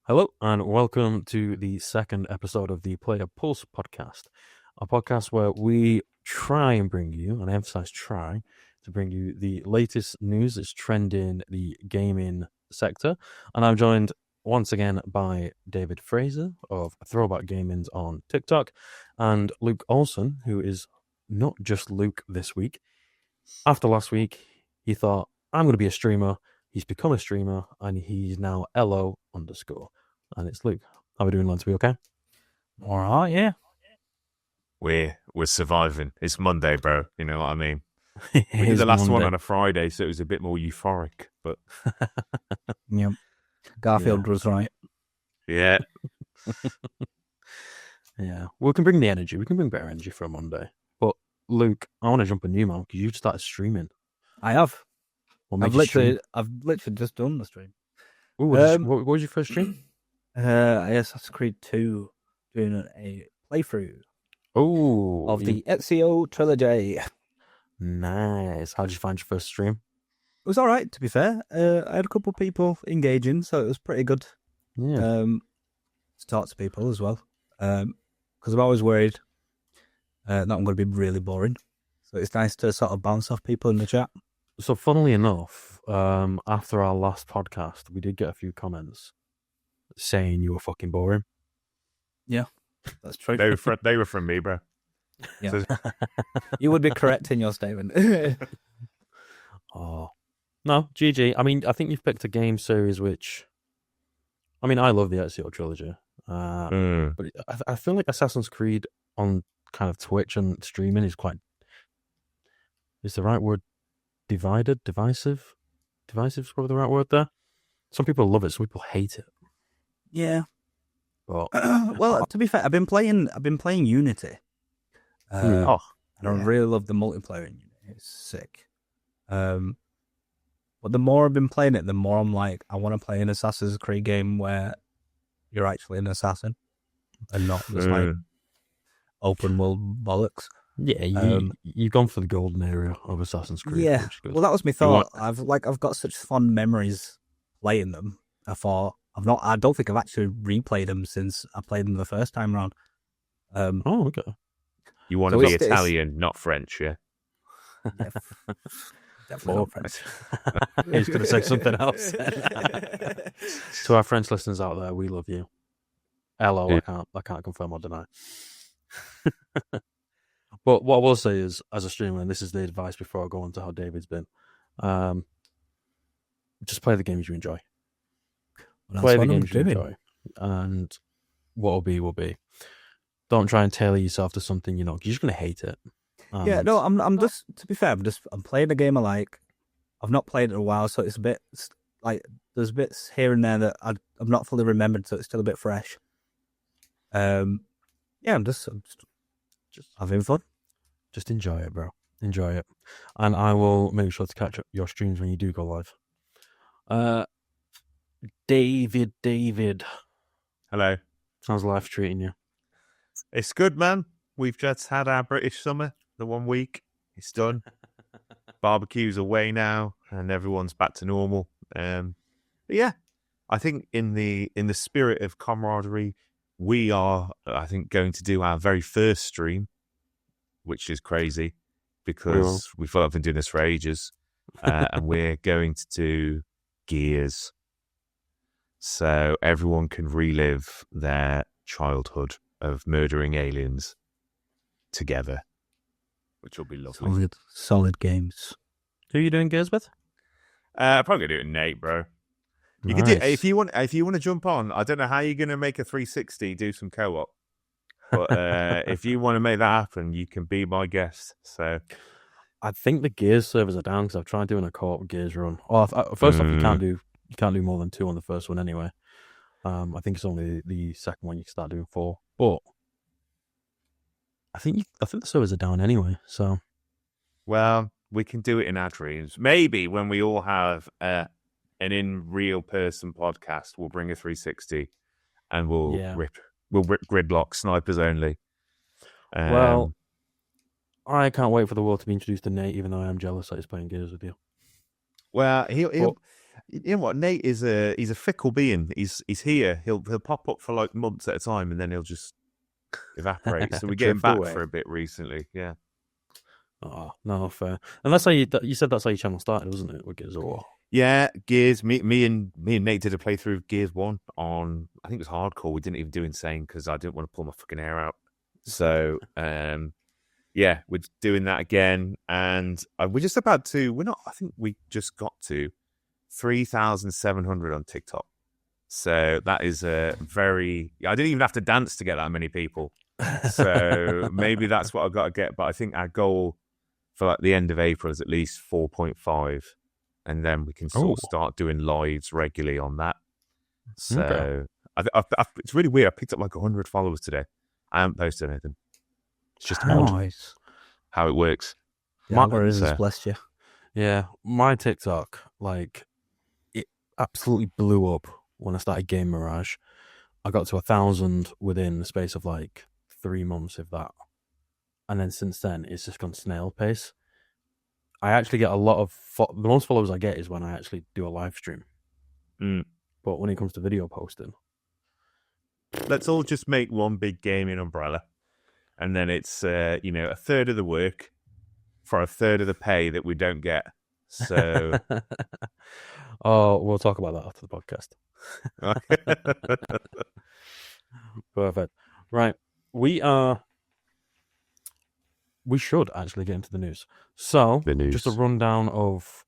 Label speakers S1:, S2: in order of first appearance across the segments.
S1: Hello, and welcome to the second episode of the Player Pulse podcast, a podcast where we try and bring you, and I emphasize try, to bring you the latest news that's trending the gaming sector. And I'm joined once again by David Fraser of Throwback Gaming's on TikTok, and Luke Olson, who is not just Luke this week. After last week, he thought, I'm going to be a streamer. He's become a streamer, and he's now LO_. And it's Luke. How are we doing, lads? We okay?
S2: All right, yeah.
S3: We're surviving. It's Monday, bro. You know what I mean? We did the last one on a Friday, so it was a bit more euphoric. But
S2: Yep. Garfield was right.
S3: yeah,
S1: Yeah. We can bring the energy. We can bring better energy for a Monday. But Luke, I want to jump on you, man, because you've started streaming.
S2: I have.
S1: What made
S2: I've
S1: you stream?
S2: literally just done the stream.
S1: Ooh, what was your first stream?
S2: Assassin's Creed 2, doing a playthrough
S1: Oh,
S2: of the Ezio trilogy. It
S1: nice. How did you find your first stream?
S2: was all right, to be fair. I had a couple of people engaging, so it was pretty good.
S1: Yeah.
S2: To talk to people as well, because I'm always worried that I'm going to be really boring. So it's nice to sort of bounce off people in the chat.
S1: So, funnily enough, after our last podcast, we did get a few comments saying you were fucking boring.
S2: Yeah, that's true.
S3: they were from me, bro.
S2: Yeah.
S3: So,
S2: You would be correct in your statement.
S1: Oh, no, GG. I mean, I think you've picked a game series which, I mean, I love the Ezio trilogy, but I feel like Assassin's Creed on kind of Twitch and streaming is the right word? Divisive? Divisive is probably the right word there. Some people love it, some people hate it.
S2: Yeah.
S1: But
S2: Well, to be fair, I've been playing Unity. And I really love the multiplayer in Unity. It's sick. But the more I've been playing it, the more I'm like, I want to play an Assassin's Creed game where you're actually an assassin and not just like open world bollocks.
S1: yeah, you've gone for the golden era of Assassin's Creed.
S2: Yeah.
S1: Which is good.
S2: Well, that was my thought. I've got such fond memories playing them. I thought I don't think I've actually replayed them since I played them the first time around.
S1: Okay.
S3: you want
S2: So
S3: to be
S2: it's-
S3: Italian, not French, yeah?
S2: Yeah, definitely not French.
S1: He's going to say something else. To our French listeners out there, we love you. LO,
S3: Yeah.
S1: I can't confirm or deny. But what I will say is, as a streamer, and this is the advice before I go on to how David's been, just play the games you enjoy.
S2: Well,
S1: Play
S2: that's
S1: the
S2: what I'm
S1: games you
S2: doing.
S1: enjoy. And what will be, will be. Don't try and tailor yourself to something, you're just going to hate it.
S2: Yeah, no, I'm just, to be fair, I'm playing a game I like. I've not played it in a while, so it's a bit like there's bits here and there that I've not fully remembered, so it's still a bit fresh. Yeah, I'm just having fun.
S1: Just enjoy it, bro. Enjoy it. And I will make sure to catch up your streams when you do go live. David.
S3: Hello.
S1: How's life treating you?
S3: It's good, man. We've just had our British summer, the 1 week. It's done. Barbecue's away now, and everyone's back to normal. But yeah, I think in the spirit of camaraderie, we are, I think, going to do our very first stream, which is crazy because we feel like I've been doing this for ages, and we're going to do Gears, so everyone can relive their childhood of murdering aliens together, which will be lovely.
S2: Solid games.
S1: Who are you doing Gears with?
S3: Probably gonna do it with Nate, bro. You can do if you want to jump on. I don't know how you're gonna make a 360 do some co-op, but if you want to make that happen, you can be my guest. So
S1: I think the Gears servers are down because I've tried doing a co-op Gears run. First off, you can't do more than 2 on the first one anyway. I think it's only the second one you can start doing 4, but I think the servers are down anyway. So,
S3: well, we can do it in our dreams. Maybe when we all have an in real person podcast, we'll bring a 360 and we'll rip gridlock snipers only.
S1: Well, I can't wait for the world to be introduced to Nate, even though I am jealous that he's playing Gears with you.
S3: Well, You know what? Nate is he's a fickle being. He's here. He'll pop up for like months at a time, and then he'll just evaporate. So we're getting
S1: Drift
S3: back
S1: away.
S3: for a bit recently. Yeah.
S1: Oh, no, fair. And that's how you said that's how your channel started, wasn't it? With Gears of War.
S3: Yeah, Gears. Me and Nate did a playthrough of Gears 1 on, I think it was hardcore. We didn't even do insane because I didn't want to pull my fucking hair out. So, yeah, we're doing that again, and we're just about to. We're not. I think we just got to 3,700 on TikTok. So that is a very. I didn't even have to dance to get that many people. So maybe that's what I've got to get. But I think our goal for like the end of April is at least 4.5, and then we can sort of start doing lives regularly on that. So it's really weird. I picked up like 100 followers today. I haven't posted anything. It's just
S2: Nice.
S3: how it works.
S2: The algorithm's blessed you.
S1: Yeah, my TikTok, like, it absolutely blew up when I started Game Mirage. I got to 1,000 within the space of like 3 months, if that. And then since then, it's just gone snail pace. I actually get a lot of... the most followers I get is when I actually do a live stream. But when it comes to video posting...
S3: Let's all just make one big gaming umbrella. And then it's, a third of the work for a third of the pay that we don't get. So...
S1: Oh, we'll talk about that after the podcast. Perfect. Right. We should actually get into the news. So, just a rundown of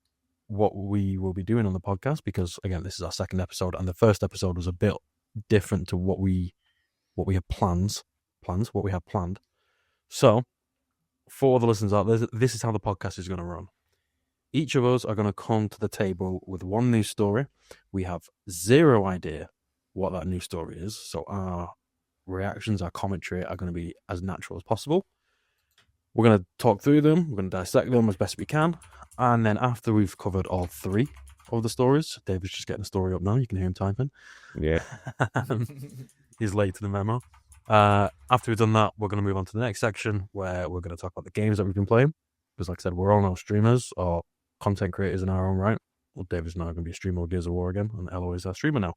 S1: what we will be doing on the podcast, because, again, this is our second episode, and the first episode was a bit different to what we had planned. So, for the listeners out there, this is how the podcast is going to run. Each of us are going to come to the table with one news story. We have zero idea what that news story is, so our reactions, our commentary are going to be as natural as possible. We're going to talk through them, we're going to dissect them as best we can, and then after we've covered all three of the stories, David's just getting the story up now, you can hear him typing.
S3: Yeah.
S1: He's late to the memo. After we've done that, we're going to move on to the next section where we're going to talk about the games that we've been playing, because like I said, we're all now streamers or content creators in our own right. Well, David's now going to be a streamer of Gears of War again, and Eloy is our streamer now.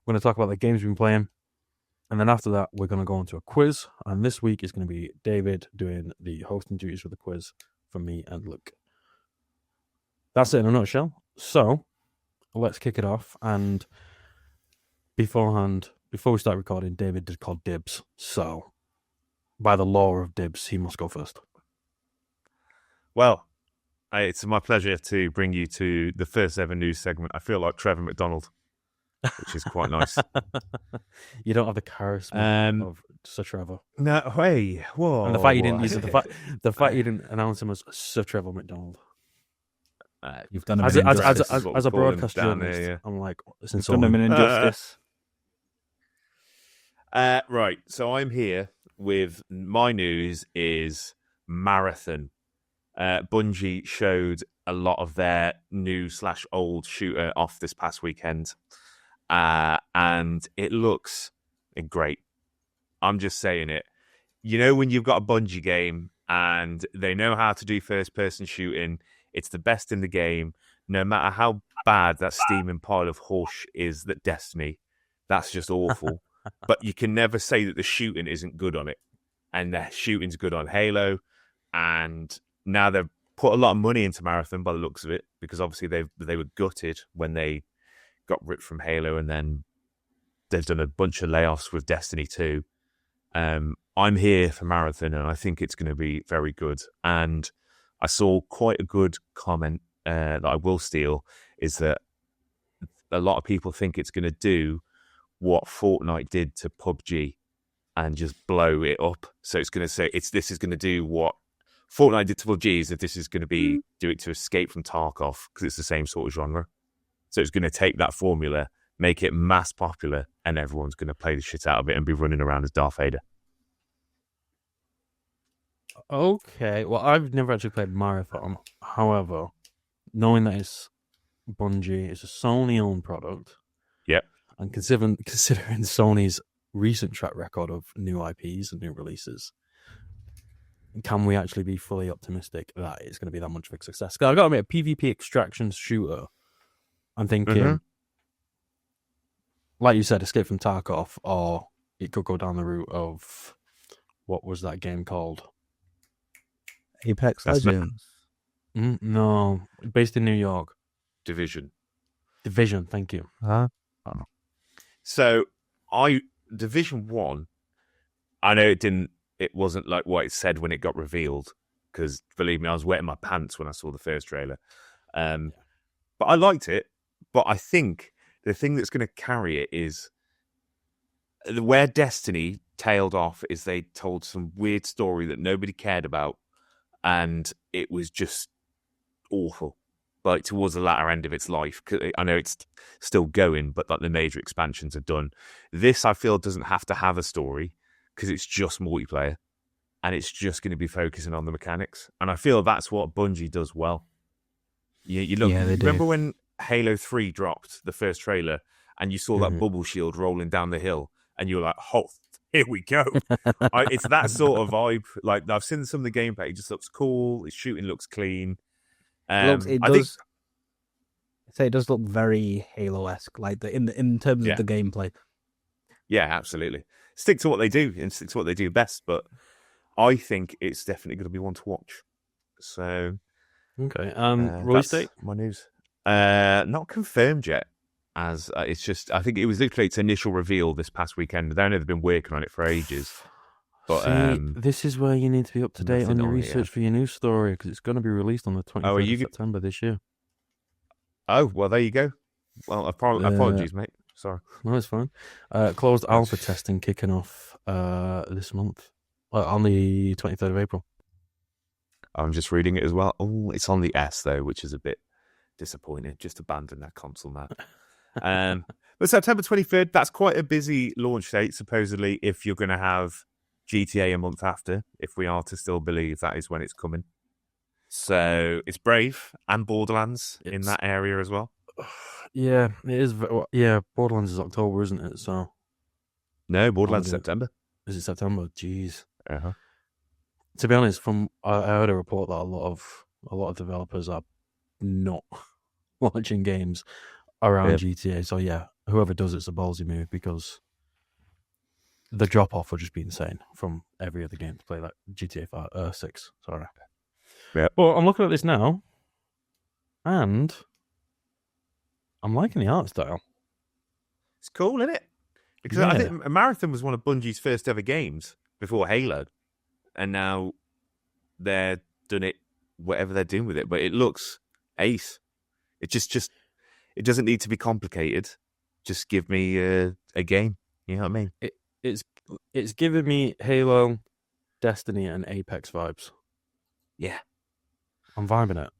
S1: We're going to talk about the games we've been playing, and then after that, we're going to go into a quiz, and this week is going to be David doing the hosting duties for the quiz for me and Luke. That's it in a nutshell. So, let's kick it off, and before we start recording, David did call dibs, so by the law of dibs, he must go first.
S3: Well, it's my pleasure to bring you to the first ever news segment. I feel like Trevor McDonald, which is quite nice.
S1: You don't have the charisma of Sir Trevor.
S3: No, hey, whoa!
S1: And the fact you didn't use it, the fact you didn't announce him as Sir Trevor McDonald.
S2: You've done him
S1: as a broadcast journalist.
S3: Here, yeah.
S1: I'm like,
S2: you've done him an injustice.
S3: Right, so I'm here with my news is Marathon. Bungie showed a lot of their new / old shooter off this past weekend, and it looks great. I'm just saying it. You know, when you've got a Bungie game and they know how to do first-person shooting, it's the best in the game. No matter how bad that steaming pile of horse is that Destiny, that's just awful. But you can never say that the shooting isn't good on it. And the shooting's good on Halo. And now they've put a lot of money into Marathon by the looks of it, because obviously they were gutted when they got ripped from Halo, and then they've done a bunch of layoffs with Destiny 2. I'm here for Marathon, and I think it's going to be very good. And I saw quite a good comment that I will steal, is that a lot of people think it's going to do what Fortnite did to PUBG and just blow it up. So it's going to say this is going to do what Fortnite did to PUBG, is that this is going to be do it to Escape from Tarkov, because it's the same sort of genre. So it's going to take that formula, make it mass popular, and everyone's going to play the shit out of it and be running around as Darth Vader.
S1: Okay, well, I've never actually played Marathon. However, knowing that it's Bungie, it's a Sony-owned product.
S3: Yep.
S1: And considering Sony's recent track record of new IPs and new releases, can we actually be fully optimistic that it's going to be that much of a success? 'Cause I've got to admit, a PvP extraction shooter I'm thinking, like you said, Escape from Tarkov, or it could go down the route of what was that game called?
S2: Apex
S3: That's
S2: Legends.
S1: No, based in New York.
S3: Division.
S1: Thank you.
S3: So, Division 1, I know it wasn't like what it said when it got revealed, because believe me, I was wetting my pants when I saw the first trailer. But I liked it. But I think the thing that's going to carry it is where Destiny tailed off is they told some weird story that nobody cared about, and it was just awful. Like towards the latter end of its life, I know it's still going, but like the major expansions are done. This, I feel, doesn't have to have a story because it's just multiplayer, and it's just going to be focusing on the mechanics. And I feel that's what Bungie does well. You look.
S2: Yeah, they do.
S3: Remember when Halo 3 dropped the first trailer, and you saw that bubble shield rolling down the hill, and you were like, "Oh, here we go!" It's that sort of vibe. Like I've seen some of the gameplay; it just looks cool. Its shooting looks clean.
S2: It does look very Halo-esque, like in terms of the gameplay.
S3: Yeah, absolutely. Stick to what they do and stick to what they do best. But I think it's definitely going to be one to watch. So,
S1: okay. Release date?
S3: My news. Not confirmed yet. As it's just, I think it was literally its initial reveal this past weekend. I know they've been working on it for ages. But
S1: see, this is where you need to be up to date on your research for your news story, because it's going to be released on the 23rd of September this year.
S3: Oh, well, there you go. Well, apologies, mate. Sorry.
S1: No, it's fine. Closed alpha testing kicking off this month, on the 23rd of April.
S3: I'm just reading it as well. Oh, it's on the S, though, which is a bit disappointing. Just abandon that console now. But September 23rd, that's quite a busy launch date, supposedly, if you're going to have GTA a month after, if we are to still believe that is when it's coming. So it's Brave and Borderlands in that area as well.
S1: Yeah, it is. Yeah, Borderlands is October, isn't it? So
S3: no, Borderlands September.
S1: Is it September? Jeez.
S3: Uh-huh.
S1: To be honest, I heard a report that a lot of developers are not launching games around GTA. So yeah, whoever does it's a ballsy move, because the drop off would just be insane from every other game to play, like GTA 6. Sorry.
S3: Yeah.
S1: Well, I'm looking at this now, and I'm liking the art style.
S3: It's cool, isn't it? Because I think Marathon was one of Bungie's first ever games before Halo, and now they're doing it whatever they're doing with it. But it looks ace. It just it doesn't need to be complicated. Just give me a game. You know what I mean?
S1: It's giving me Halo, Destiny, and Apex vibes.
S3: Yeah.
S1: I'm vibing it.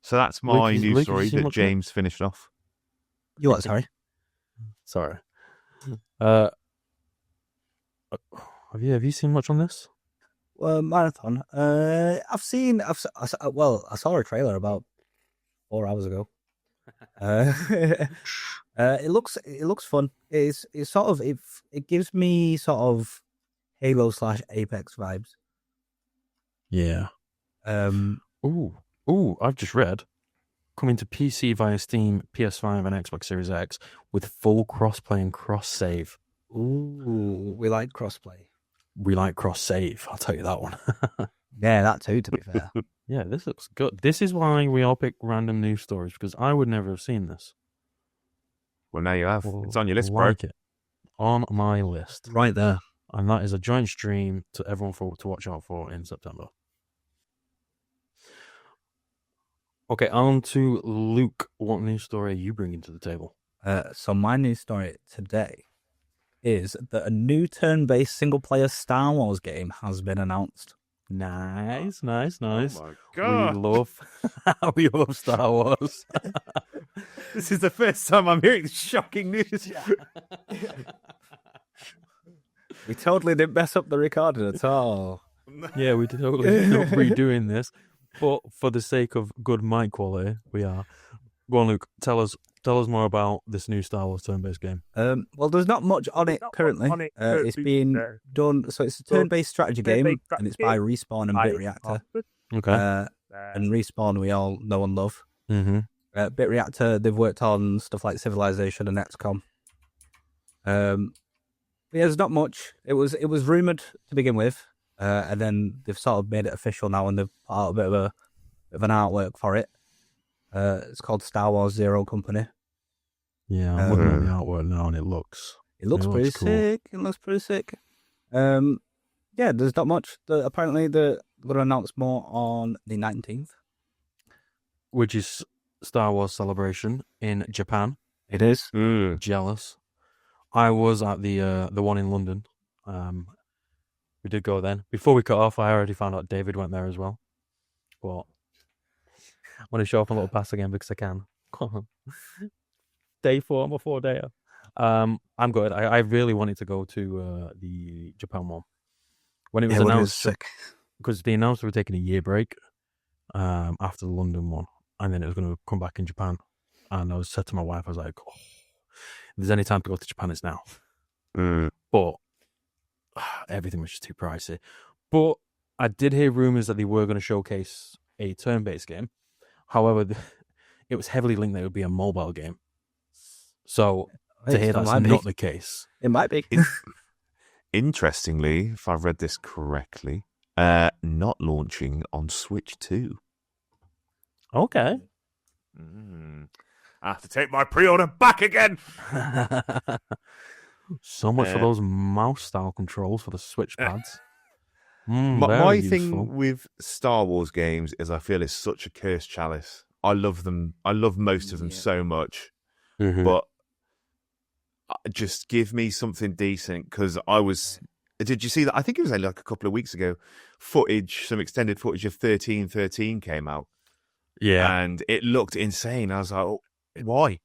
S3: So that's my
S1: Luke,
S3: news story that James finished off.
S2: You what? Sorry.
S1: Sorry. Have you seen much on this?
S2: Marathon. I saw a trailer about 4 hours ago. It looks fun. It's sort of it gives me sort of Halo / Apex vibes.
S1: Yeah. I've just read coming to PC via Steam, PS5, and Xbox Series X with full crossplay and cross save.
S2: Ooh, we like crossplay.
S1: We like cross save. I'll tell you that one.
S2: Yeah, that too. To be fair.
S1: Yeah, this looks good. This is why we all pick random news stories, because I would never have seen this.
S3: Well, now you have. It's on your list, bro.
S1: Like it. On my list.
S2: Right there.
S1: And that is a joint stream to everyone to watch out for in September. Okay, on to Luke. What news story are you bringing to the table?
S2: So my news story today is that a new turn-based single-player Star Wars game has been announced.
S1: Nice.
S3: Oh my God.
S1: We love Star Wars.
S3: This is the first time I'm hearing shocking news.
S2: We totally didn't mess up the recording at all.
S1: Yeah, we totally not redoing this. But for the sake of good mic quality, we are. Go on, Luke. Tell us more about this new Star Wars turn-based game.
S2: Well, there's not much on it currently. It's being done. So it's a turn-based strategy game, and it's by Respawn and Bit Reactor.
S1: Okay.
S2: And Respawn, we all know and love.
S1: Mm-hmm.
S2: Bit Reactor, they've worked on stuff like Civilization and XCOM. Yeah, there's not much. It was rumored to begin with, and then they've sort of made it official now, and they've put out a bit of an artwork for it. It's called Star Wars Zero Company.
S1: Yeah, I'm looking at the artwork now, and it looks
S2: pretty
S1: cool.
S2: sick. It looks pretty sick. Yeah, there's not much. Apparently, they're going to announce more on the 19th.
S1: Which is Star Wars Celebration in Japan.
S2: It is.
S1: Jealous. I was at the one in London. We did go then. Before we cut off, I already found out David went there as well. But I want to show off my little pass again because I can. Day 4, I'm a 4-dayer. I'm good. I really wanted to go to the Japan one. When it was announced, because they announced they were taking a year break after the London one, and then it was going to come back in Japan. And I said to my wife, I was like, oh, if there's any time to go to Japan, it's now. But everything was just too pricey. But I did hear rumors that they were going to showcase a turn-based game. However, it was heavily linked that it would be a mobile game. So to hear that's not the case.
S2: It might be.
S3: Interestingly, if I've read this correctly, not launching on Switch 2.
S1: Okay.
S3: I have to take my pre-order back again.
S1: So much for those mouse-style controls for the Switch pads.
S3: My thing with Star Wars games is I feel it's such a cursed chalice. I love them. I love most of them so much. But just give me something decent, because did you see that? I think it was only like a couple of weeks ago. Some extended footage of 1313 came out.
S1: Yeah.
S3: And it looked insane. I was like, oh, why?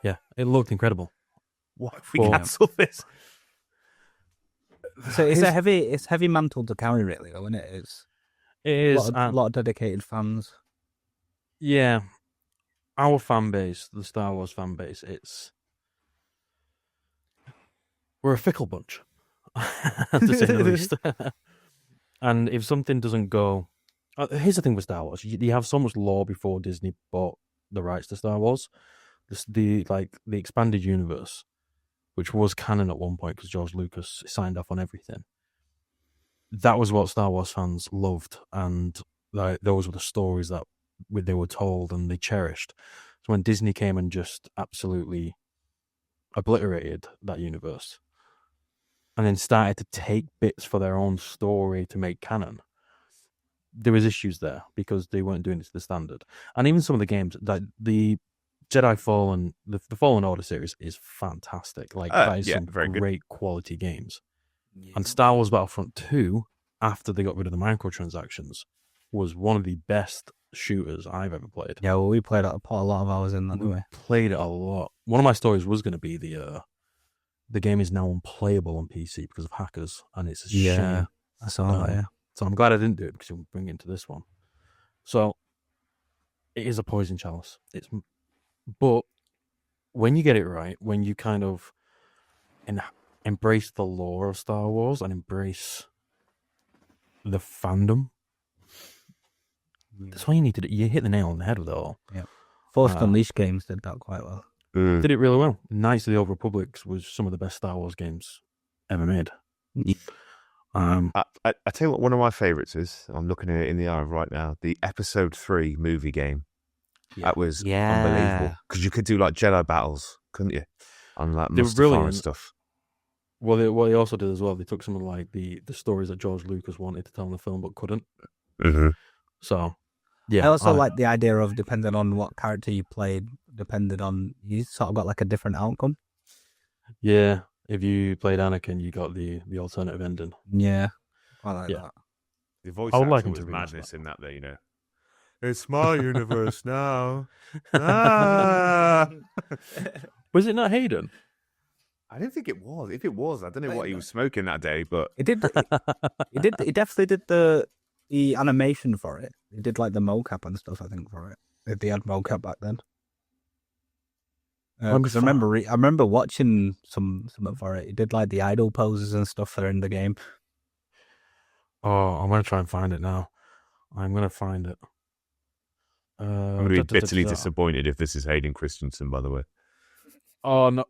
S1: Yeah, it looked incredible.
S3: Why have we cancelled this?
S2: So it's heavy mantle to carry, really, though, isn't it?
S1: It is
S2: a lot of dedicated fans.
S1: Yeah. Our fan base, the Star Wars fan base, we're a fickle bunch, to say the least. And if something doesn't go... here's the thing with Star Wars. You have so much lore before Disney bought the rights to Star Wars. The expanded universe, which was canon at one point because George Lucas signed off on everything. That was what Star Wars fans loved, and those were the stories that they were told and they cherished. So when Disney came and just absolutely obliterated that universe, and then started to take bits for their own story to make canon, there was issues there because they weren't doing it to the standard. And even some of the games, like the Jedi Fallen, the Fallen Order series is fantastic. That is some great quality games. Yeah. And Star Wars Battlefront 2, after they got rid of the microtransactions, was one of the best shooters I've ever played.
S2: Yeah, well, we put a lot of hours in that, didn't we?
S1: Played it a lot. One of my stories was going to be the game is now unplayable on PC because of hackers, and it's a shame.
S2: I saw that, yeah.
S1: So I'm glad I didn't do it because it would bring it into this one. So it is a poison chalice. But when you get it right, when you kind of embrace the lore of Star Wars and embrace the fandom, that's why you need to do. You hit the nail on the head with it all.
S2: Yeah. Force Unleashed games did that quite well.
S1: Did it really well. Knights of the Old Republic was some of the best Star Wars games ever made.
S2: Yeah.
S3: I tell you what, one of my favourites is, I'm looking at it in the eye right now, the Episode 3 movie game. Yeah. That was unbelievable. Because you could do like Jedi battles, couldn't you? On like Mustafar and stuff.
S1: Well, what they also did as well, they took some of like the stories that George Lucas wanted to tell in the film but couldn't. So, yeah.
S2: I also like the idea of, depending on what character you played, you sort of got like a different outcome.
S1: Yeah. If you played Anakin, you got the alternative ending.
S2: Yeah. I like that.
S3: The voice actor was madness in that, though, you know. It's my universe now.
S1: Was it not Hayden?
S3: I don't think it was. If it was, I don't know what he was smoking that day, but
S2: He definitely did the animation for it. He did like the mocap and stuff, I think, for it. They had mocap back then. Because I remember watching some for it. He did like the idol poses and stuff that are in the game.
S1: Oh, I'm gonna try and find it now. I'm gonna find it.
S3: I'm going to be bitterly disappointed if this is Hayden Christensen, by the way.
S1: Oh, no.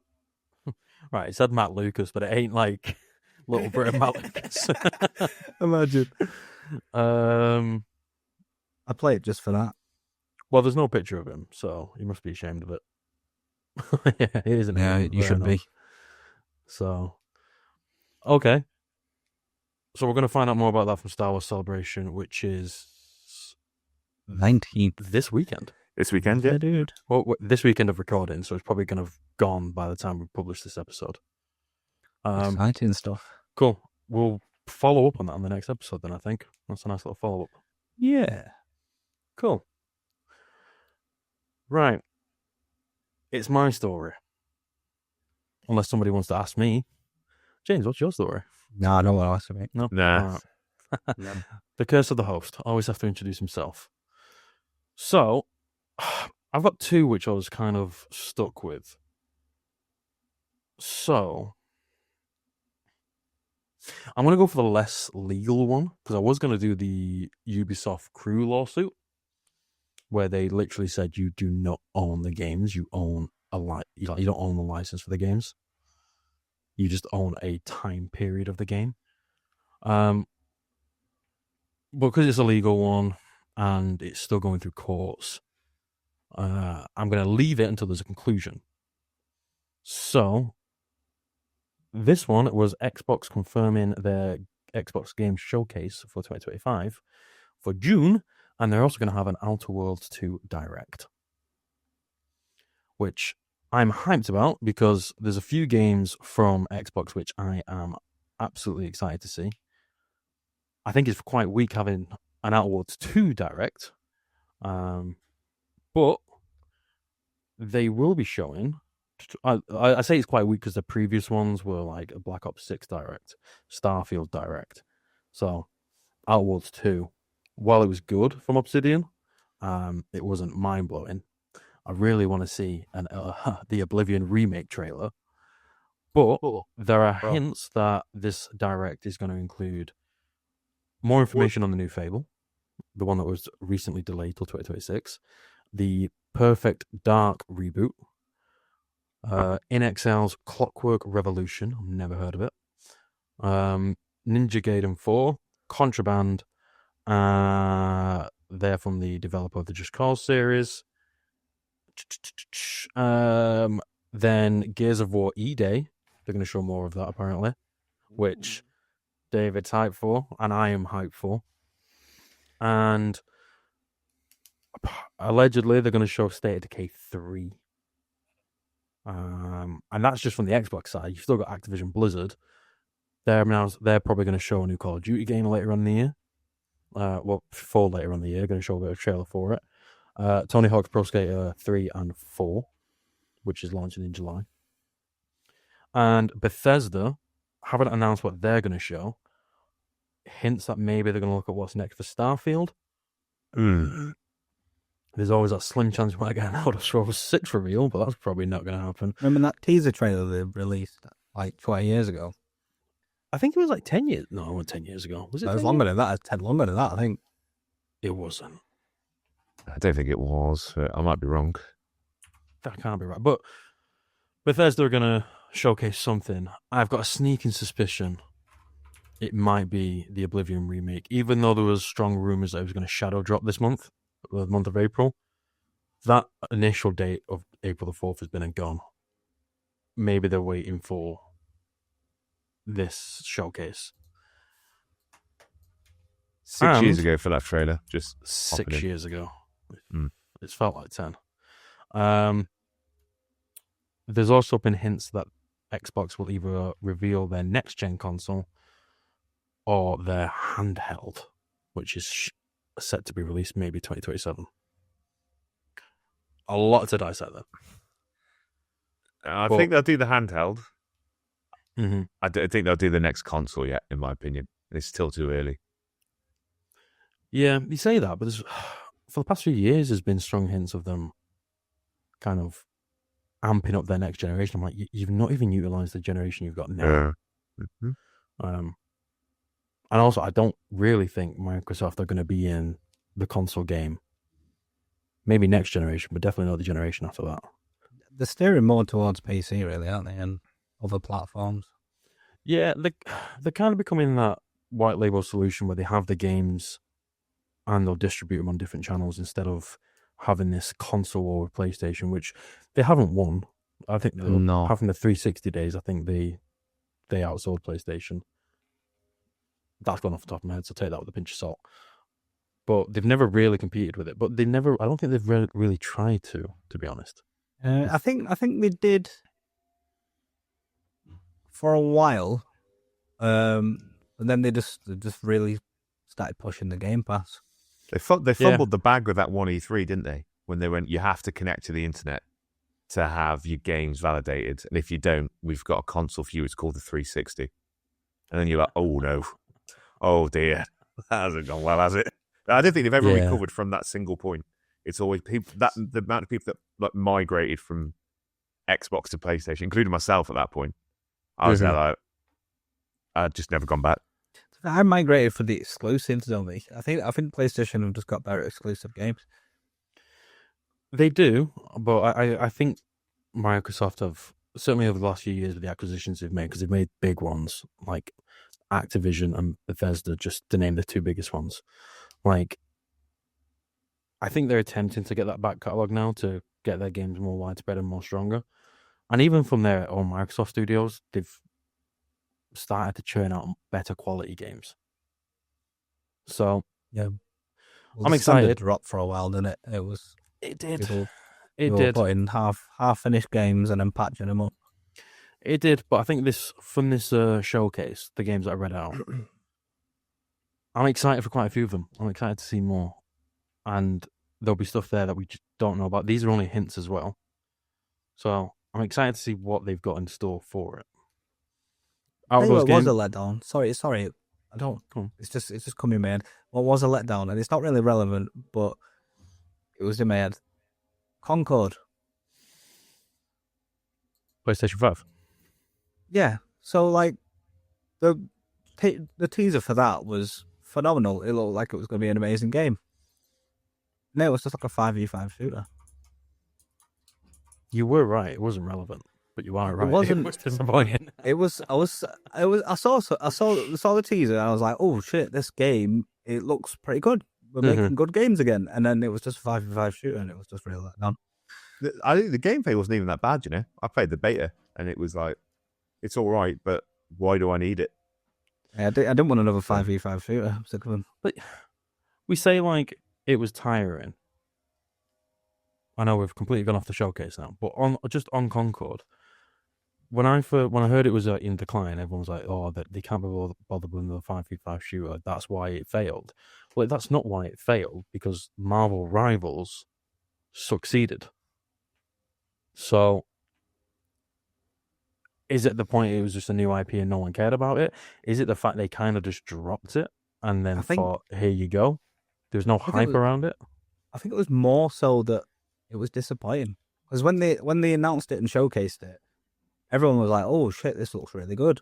S1: Right, it said Matt Lucas, but it ain't like little Brit of Matt Lucas.
S2: Imagine. I play it just for that.
S1: Well, there's no picture of him, so you must be ashamed of it. Yeah, it isn't.
S2: Yeah, you should be.
S1: So, okay. So we're going to find out more about that from Star Wars Celebration, which is
S2: 19th.
S1: this weekend.
S3: This weekend, yeah.
S2: Dude.
S1: Well, this weekend of recording, so it's probably going to have gone by the time we publish this episode.
S2: Exciting stuff.
S1: Cool. We'll follow up on that on the next episode then, I think. That's a nice little follow-up.
S2: Yeah.
S1: Cool. Right. It's my story. Unless somebody wants to ask me. James, what's your story?
S2: No, I don't want to ask me.
S1: No?
S3: Nah.
S1: Right. The curse of the host. Always have to introduce himself. So, I've got two which I was kind of stuck with. So, I'm going to go for the less legal one, because I was going to do the Ubisoft Crew lawsuit, where they literally said you do not own the games, you own you don't own the license for the games. You just own a time period of the game. But because it's a legal one and it's still going through courts, I'm going to leave it until there's a conclusion. So, this one was Xbox confirming their Xbox Game Showcase for 2025 for June, and they're also going to have an Outer Worlds 2 Direct, which I'm hyped about because there's a few games from Xbox which I am absolutely excited to see. I think it's quite weak having an Outer Worlds 2 Direct, but they will be showing. I say it's quite weak because the previous ones were like a Black Ops 6 Direct, Starfield Direct. So, Outer Worlds 2, while it was good from Obsidian, it wasn't mind-blowing. I really want to see the Oblivion remake trailer. But there are hints that this Direct is going to include more information on the new Fable, the one that was recently delayed till 2026, the Perfect Dark reboot, InXL's Clockwork Revolution, I've never heard of it, Ninja Gaiden 4, Contraband, they're from the developer of the Just Cause series, then Gears of War E-Day, they're going to show more of that apparently, which David's hyped for, and I am hyped for, and allegedly they're going to show State of Decay 3. And that's just from the Xbox side. You've still got Activision Blizzard. They're probably going to show a new Call of Duty game later on in the year. For later on in the year, going to show a bit of a trailer for it. Tony Hawk's Pro Skater 3 and 4, which is launching in July. And Bethesda haven't announced what they're going to show. Hints that maybe they're going to look at what's next for Starfield. There's always that slim chance we might get an Elder Scrolls 6 reveal, but that's probably not going to happen.
S2: Remember that teaser trailer they released like 20 years ago?
S1: I think it was like 10 years. No, it wasn't 10 years ago. Was it?
S2: It was longer than that. It's 10 longer than that, I think.
S1: It wasn't.
S3: I don't think it was. I might be wrong.
S1: That can't be right. But Bethesda are going to showcase something. I've got a sneaking suspicion it might be the Oblivion remake, even though there was strong rumors that it was going to shadow drop this month, the month of April. That initial date of April the 4th has been and gone. Maybe they're waiting for this showcase.
S3: 6 years ago for that trailer. Just
S1: 6 years ago. It's felt like 10. There's also been hints that Xbox will either reveal their next-gen console or their handheld, which is set to be released maybe 2027. A lot to dissect there.
S3: I think they'll do the handheld.
S1: Mm-hmm.
S3: I think they'll do the next console yet, in my opinion. It's still too early.
S1: Yeah, you say that, but for the past few years, there's been strong hints of them kind of amping up their next generation. I'm like, you've not even utilized the generation you've got now. And also, I don't really think Microsoft are going to be in the console game maybe next generation, but definitely not the generation after that.
S2: They're steering more towards PC, really, aren't they, and other platforms?
S1: Yeah, they're kind of becoming that white label solution where they have the games and they'll distribute them on different channels instead of having this console war with PlayStation, which they haven't won. I think
S2: No.
S1: having the 360 days, I think they outsold PlayStation. That's gone off the top of my head, so take that with a pinch of salt. But they've never really competed with it. But I don't think they've really tried to be honest.
S2: I think they did for a while, and then they just really started pushing the Game Pass.
S3: They fumbled the bag with that one E3, didn't they? When they went, you have to connect to the internet to have your games validated, and if you don't, we've got a console for you. It's called the 360, and then you're like, oh no, oh dear, that hasn't gone well, has it? I don't think they've ever recovered from that single point. It's always people the amount of people that like migrated from Xbox to PlayStation, including myself at that point. I was there like, I'd just never gone back.
S2: I migrated for the exclusives only. I think PlayStation have just got better exclusive games.
S1: They do, but I think Microsoft have, certainly over the last few years with the acquisitions they've made, because they've made big ones like Activision and Bethesda, just to name the two biggest ones. Like, I think they're attempting to get that back catalogue now to get their games more widespread and more stronger. And even from their own Microsoft studios, they've started to churn out better quality games. So
S2: yeah,
S1: I'm excited.
S2: Dropped for a while, didn't it?
S1: It did.
S2: People
S1: It
S2: putting half finished games and then patching them up.
S1: It did, but I think from this showcase, the games that I read out, I'm excited for quite a few of them. I'm excited to see more, and there'll be stuff there that we just don't know about. These are only hints as well, so I'm excited to see what they've got in store for it.
S2: It was a letdown. Sorry. I don't. It's just coming in my head. What was a letdown, and it's not really relevant, but it was in my head. Concord.
S1: PlayStation 5.
S2: Yeah. So like the teaser for that was phenomenal. It looked like it was going to be an amazing game. No, it was just like a 5v5 shooter.
S1: You were right. It wasn't relevant, but you are right.
S2: It wasn't.
S1: It was disappointing.
S2: I saw the teaser and I was like, oh shit, this game, it looks pretty good. We're making good games again. And then it was just a 5v5 shooter and it was just really let down.
S3: I think the gameplay wasn't even that bad, you know. I played the beta and it was like, it's all right, but why do I need it?
S2: Yeah, I didn't want another 5v5 shooter. I'm sick of them.
S1: But we say like it was tiring. I know we've completely gone off the showcase now, but on Concord, when I heard it was in decline, everyone was like, "Oh, that they can't be bothered with the 5v5 shooter. That's why it failed." Well, that's not why it failed, because Marvel Rivals succeeded. So, is it the point it was just a new IP and no one cared about it? Is it the fact they kind of just dropped it and then thought, "Here you go"? There's no hype around it.
S2: I think it was more so that it was disappointing, because when they announced it and showcased it, everyone was like, "Oh shit, this looks really good,"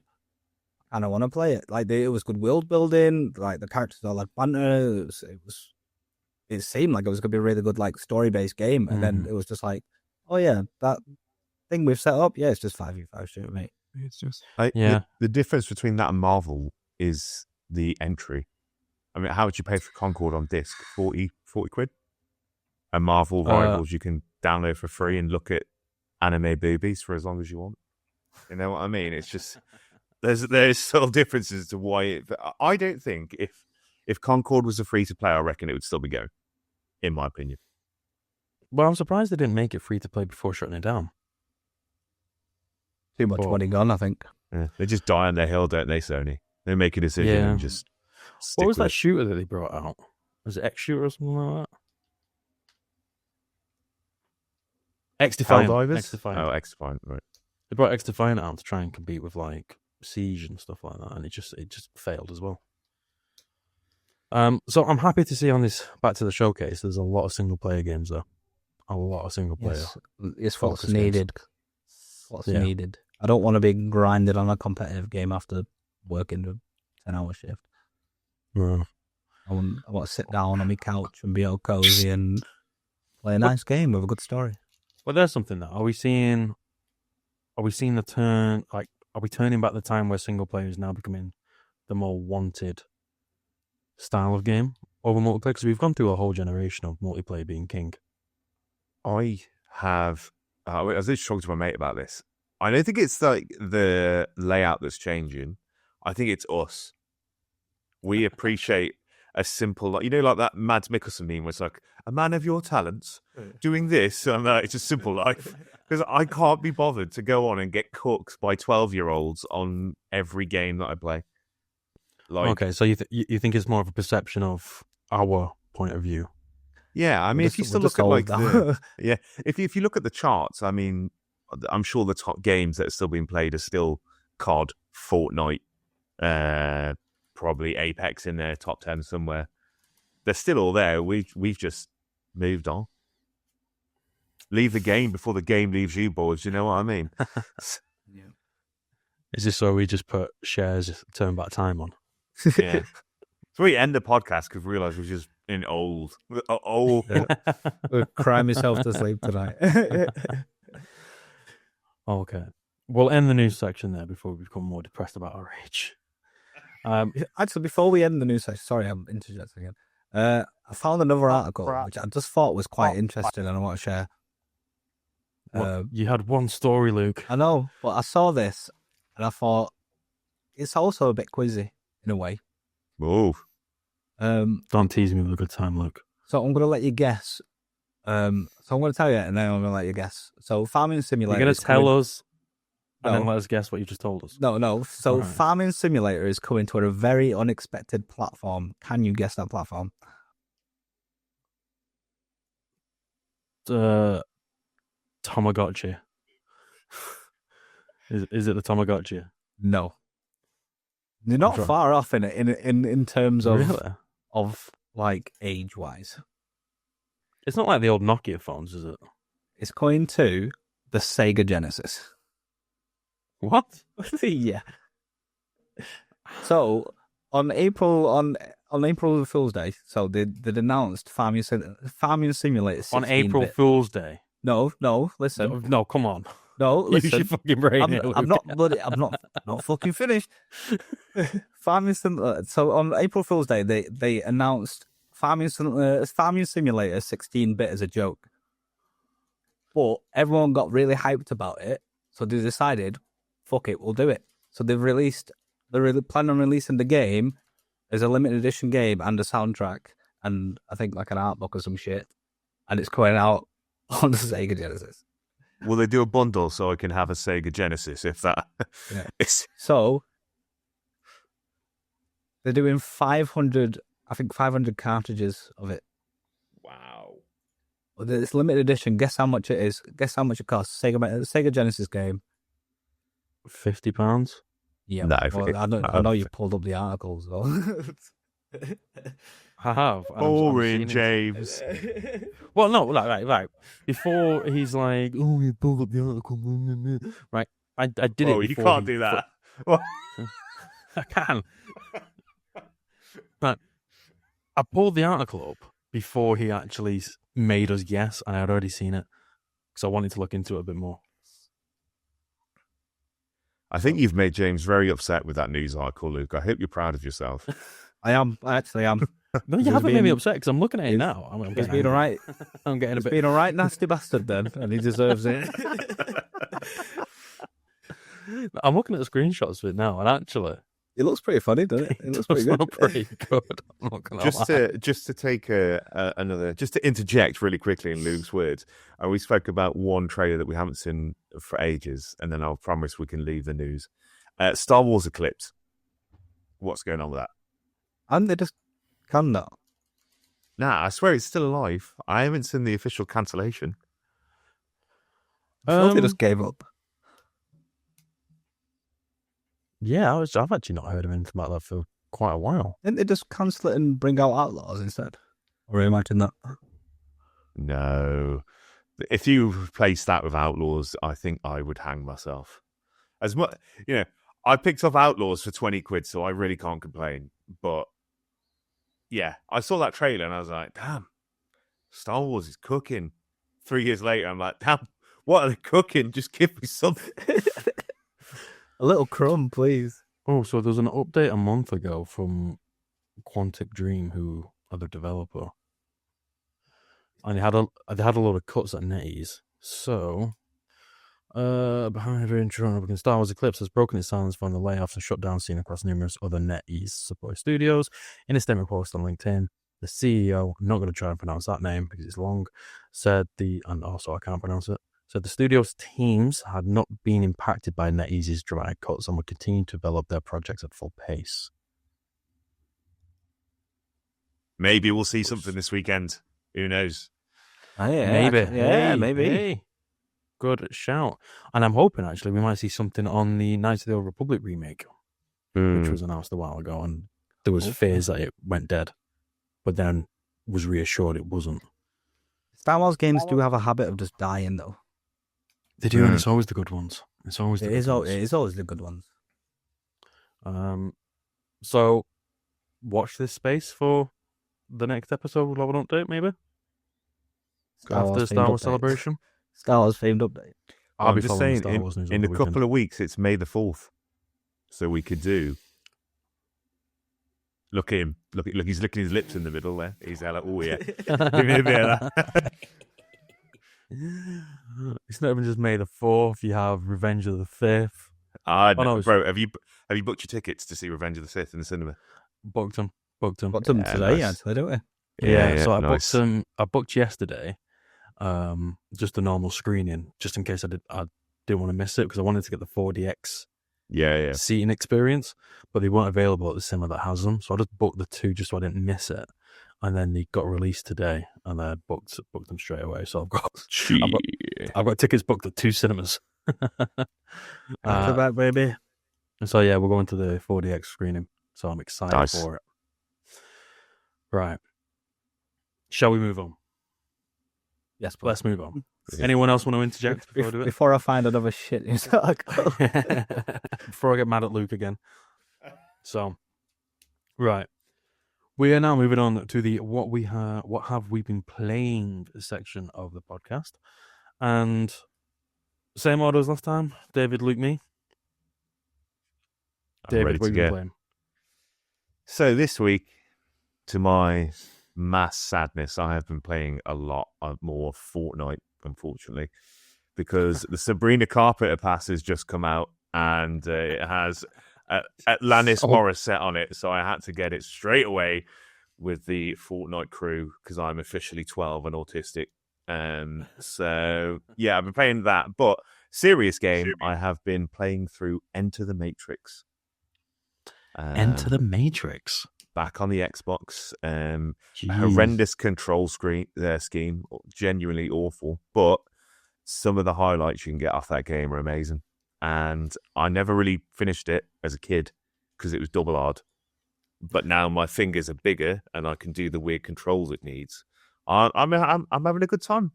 S2: and I want to play it. Like it was good world building, like the characters all had banter. It seemed like it was gonna be a really good like story based game, and then it was just like, "Oh yeah, that thing we've set up, yeah, it's just 5v5 shooter, mate."
S3: It's just the difference between that and Marvel is the entry. I mean, how would you pay for Concord on disc? 40 quid? And Marvel Rivals you can download for free and look at anime boobies for as long as you want. You know what I mean? It's just there's subtle differences to why I don't think if Concord was a free to play, I reckon it would still be going, in my opinion.
S1: Well, I'm surprised they didn't make it free to play before shutting it down.
S2: Too much money gone, I think.
S3: Yeah, they just die on their hill, don't they, Sony? They make a decision and just stick
S1: What was
S3: with
S1: that shooter that they brought out? Was it X Shooter or something like that? X-Defiant.
S3: Oh, X-Defiant, right.
S1: They brought X-Defiant out to try and compete with like Siege and stuff like that, and it just failed as well. So I'm happy to see on this back to the showcase. There's a lot of single player games though. A lot of single player.
S2: Yes, it's what's needed. What's needed. I don't want to be grinded on a competitive game after working a 10-hour shift.
S1: No.
S2: I want to sit down on my couch and be all cozy and play a nice game with a good story.
S1: Well, there's something there. Are we seeing the turn? Like, are we turning back the time where single player is now becoming the more wanted style of game over multiplayer? Because we've gone through a whole generation of multiplayer being king.
S3: I have. I was just talking to my mate about this. I don't think it's like the layout that's changing. I think it's us. We appreciate a simple, like that Mads Mikkelsen meme where it's like, a man of your talents doing this. And it's a simple life. Because I can't be bothered to go on and get cooked by 12-year-olds on every game that I play. Like,
S1: Okay, so you think it's more of a perception of our point of view?
S3: Yeah, I mean, if you still look at like if you look at the charts, I mean, I'm sure the top games that are still being played are still COD, Fortnite, probably Apex in their top 10 somewhere. They're still all there. We've just moved on. Leave the game before the game leaves you, boys. You know what I mean?
S2: Yeah.
S1: Is this so we just put shares turn back time on?
S3: Yeah. So we end the podcast because we realise we're just in old.
S2: Cry myself to sleep tonight.
S1: Okay. We'll end the news section there before we become more depressed about our age.
S2: Actually, before we end the news section, sorry, I'm interjecting again. I found another article which I just thought was quite interesting and I want to share.
S1: You had one story, Luke.
S2: I know, but I saw this and I thought it's also a bit quizzy in a way.
S3: Oh.
S1: Don't tease me with a good time, Luke.
S2: So I'm going to let you guess. So I'm going to tell you and then I'm going to let you guess. So Farming Simulator.
S1: You're going to tell us and then let us guess what you just told us.
S2: No. So
S1: right.
S2: Farming Simulator is coming to a very unexpected platform. Can you guess that platform?
S1: Tamagotchi. Is it the Tamagotchi?
S2: No. You're not far off in terms of
S1: really?
S2: Of like age wise.
S1: It's not like the old Nokia phones, is it?
S2: It's going to the Sega Genesis.
S1: What?
S2: Yeah. So on April Fool's Day, so they announced Farming Simulator 16-bit.
S1: On April Fool's Day.
S2: No, listen.
S1: No, come on.
S2: No, listen.
S1: Use your fucking brain.
S2: I'm not fucking finished. Farming Simulator. So on April Fool's Day, they announced Farming Simulator 16-bit as a joke. But everyone got really hyped about it, so they decided, fuck it, we'll do it. So they're planning on releasing the game as a limited edition game and a soundtrack, and I think like an art book or some shit, and it's coming out on the Sega Genesis.
S3: Will they do a bundle so I can have a Sega Genesis if that?
S2: Yeah.
S3: is...
S2: So they're doing 500 cartridges of it.
S3: Wow.
S2: It's limited edition. Guess how much it is. Guess how much it costs. Sega Genesis game.
S1: £50?
S2: Yeah.
S3: No,
S2: well, I know you pulled up the articles though.
S1: I have.
S3: Boring, James.
S1: Well, no, right. Before he's like, oh, you pulled up the article. Right. I did it.
S3: Oh, you can't do that.
S1: I can. But I pulled the article up before he actually made us guess, and I had already seen it because I wanted to look into it a bit more.
S3: I think you've made James very upset with that news article, Luke. I hope you're proud of yourself.
S2: I actually am.
S1: No, you haven't made me upset because I'm looking at it now.
S2: He's been all right.
S1: I'm getting
S2: He's been all right, nasty bastard then, and he deserves it.
S1: I'm looking at the screenshots of it now, and actually,
S2: it looks pretty funny, doesn't it? It looks pretty good.
S1: Pretty good. I'm not gonna lie.
S3: Just to take just to interject really quickly in Luke's words, we spoke about one trailer that we haven't seen for ages, and then I'll promise we can leave the news. Star Wars Eclipse. What's going on with that?
S2: And they just canned that.
S3: Nah, I swear it's still alive. I haven't seen the official cancellation.
S2: I thought they just gave up.
S1: Yeah, I've actually not heard of anything about that for quite a while.
S2: Didn't they just cancel it and bring out Outlaws instead? Or imagine that?
S3: No. If you replace that with Outlaws, I think I would hang myself. As much, I picked up Outlaws for 20 quid, so I really can't complain. But yeah, I saw that trailer and I was like, damn, Star Wars is cooking. 3 years later, I'm like, damn, what are they cooking? Just give me something.
S2: A little crumb, please.
S1: Oh, so there's an update a month ago from Quantic Dream, who are the developer, and they had a lot of cuts at NetEase. So, behind every intro, Star Wars Eclipse has broken its silence from the layoffs and shutdown seen across numerous other NetEase supported studios. In a statement post on LinkedIn, the CEO, I'm not going to try and pronounce that name because it's long, and also I can't pronounce it, said the studio's teams had not been impacted by NetEase's dramatic cuts and would continue to develop their projects at full pace.
S3: Maybe we'll see something this weekend. Who knows?
S2: Oh, yeah,
S1: Maybe.
S2: actually, maybe.
S1: Hey. Good shout. And I'm hoping, actually, we might see something on the Knights of the Old Republic remake, which was announced a while ago, and there was fears that it went dead, but then was reassured it wasn't.
S2: Star Wars games do have a habit of just dying, though.
S1: They do, and it's always the good ones. It is always the good ones. So, watch this space for the next episode. We'll have an update, maybe? After the Star Wars Celebration.
S2: Star Wars themed update.
S3: I'm just saying, in a couple of weeks, it's May the 4th. So we could do... Look at him. Look, he's licking his lips in the middle there. He's like, oh, yeah. Give me a bit of that.
S1: It's not even just May the 4th. You have Revenge of the 5th.
S3: Bro, have you booked your tickets to see Revenge of the Sith in the cinema?
S1: Booked them.
S2: Booked them today, actually, don't we?
S1: Yeah, so I booked yesterday, just a normal screening, just in case I didn't want to miss it, because I wanted to get the 4DX seating experience, but they weren't available at the cinema that has them, so I just booked the two just so I didn't miss it. And then they got released today, and I booked them straight away. So I've got tickets booked at 2 cinemas.
S2: Back, baby.
S1: And so yeah, we're going to the 4DX screening. So I'm excited for it. Right. Shall we move on?
S2: Yes, please.
S1: Let's move on. Anyone else want to interject before I do it?
S2: Before I find another shit article.
S1: Before I get mad at Luke again. So, right. We are now moving on to the what have we been playing section of the podcast. And same order as last time. David, Luke, me. David, what have you been playing?
S3: So this week, to my mass sadness, I have been playing a lot more Fortnite, unfortunately, because the Sabrina Carpenter Pass has just come out, and it has Alanis Morissette on it, so I had to get it straight away with the Fortnite crew because I'm officially 12 and autistic. So yeah, I've been playing that. But serious game, I have been playing through Enter the Matrix.
S1: Enter the Matrix.
S3: Back on the Xbox. Horrendous control scheme, genuinely awful. But some of the highlights you can get off that game are amazing. And I never really finished it as a kid because it was double hard. But now my fingers are bigger and I can do the weird controls it needs. I'm having a good time.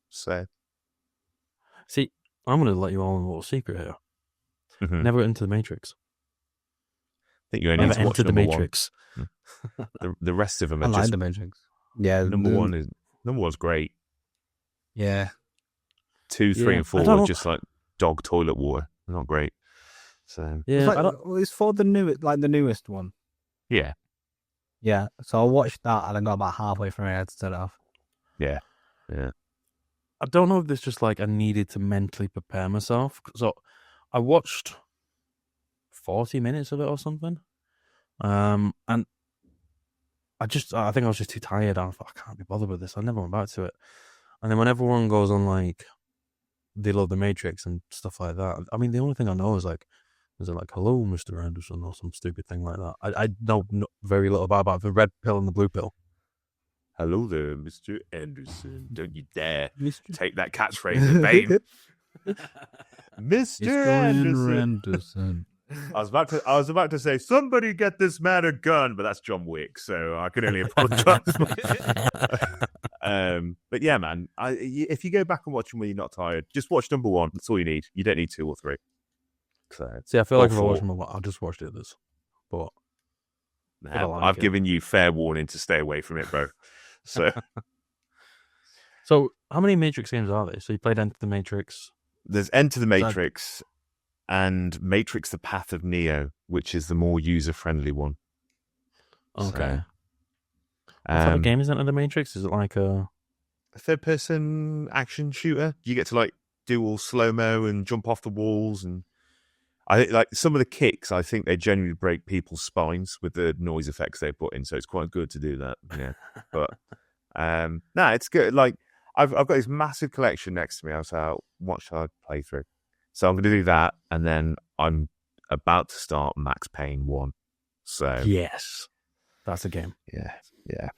S3: So,
S1: see, I'm going to let you all in a little secret here.
S3: Mm-hmm.
S1: Never got into the Matrix.
S3: I think you only need to watch
S1: the Matrix.
S3: The rest of them are
S2: I like
S3: just
S2: the Matrix. Yeah,
S3: number one's great.
S2: Yeah,
S3: 2, 3, and 4 are just like dog toilet water. They're not great. So
S1: yeah,
S2: it's for the newest one.
S3: Yeah.
S2: Yeah, so I watched that and I got about halfway through and I had to turn it off.
S3: Yeah.
S1: I don't know if it's just like I needed to mentally prepare myself. So I watched 40 minutes of it or something. And I think I was just too tired. I thought, I can't be bothered with this. I never went back to it. And then when everyone goes on like, they love the Matrix and stuff like that. I mean, the only thing I know is like, is it like, hello, Mr. Anderson, or some stupid thing like that. I know very little about the red pill and the blue pill.
S3: Hello there, Mr. Anderson. Don't you dare take that catchphrase in vain. Mr. Anderson. I was about to say, somebody get this man a gun, but that's John Wick, so I can only apologize. But yeah, man, if you go back and watch them when you're not tired, just watch number 1. That's all you need. You don't need 2 or 3. So,
S1: see, I feel like if I watch them, I'll just watch the others. But
S3: I've given you fair warning to stay away from it, bro. So
S1: So, how many Matrix games are there? So you played Enter the Matrix.
S3: there's Enter the Matrix and Matrix: The Path of Neo, which is the more user-friendly one.
S1: Okay.
S3: So,
S1: What type of game is Enter the Matrix? Is it like a
S3: third-person action shooter? You get to like do all slow-mo and jump off the walls, and I like some of the kicks. I think they genuinely break people's spines with the noise effects they put in. So it's quite good to do that. Yeah, but no, it's good. Like I've got this massive collection next to me. I was like, what should I play through? So I'm going to do that, and then I'm about to start Max Payne 1. So
S1: yes, that's a game.
S3: yeah,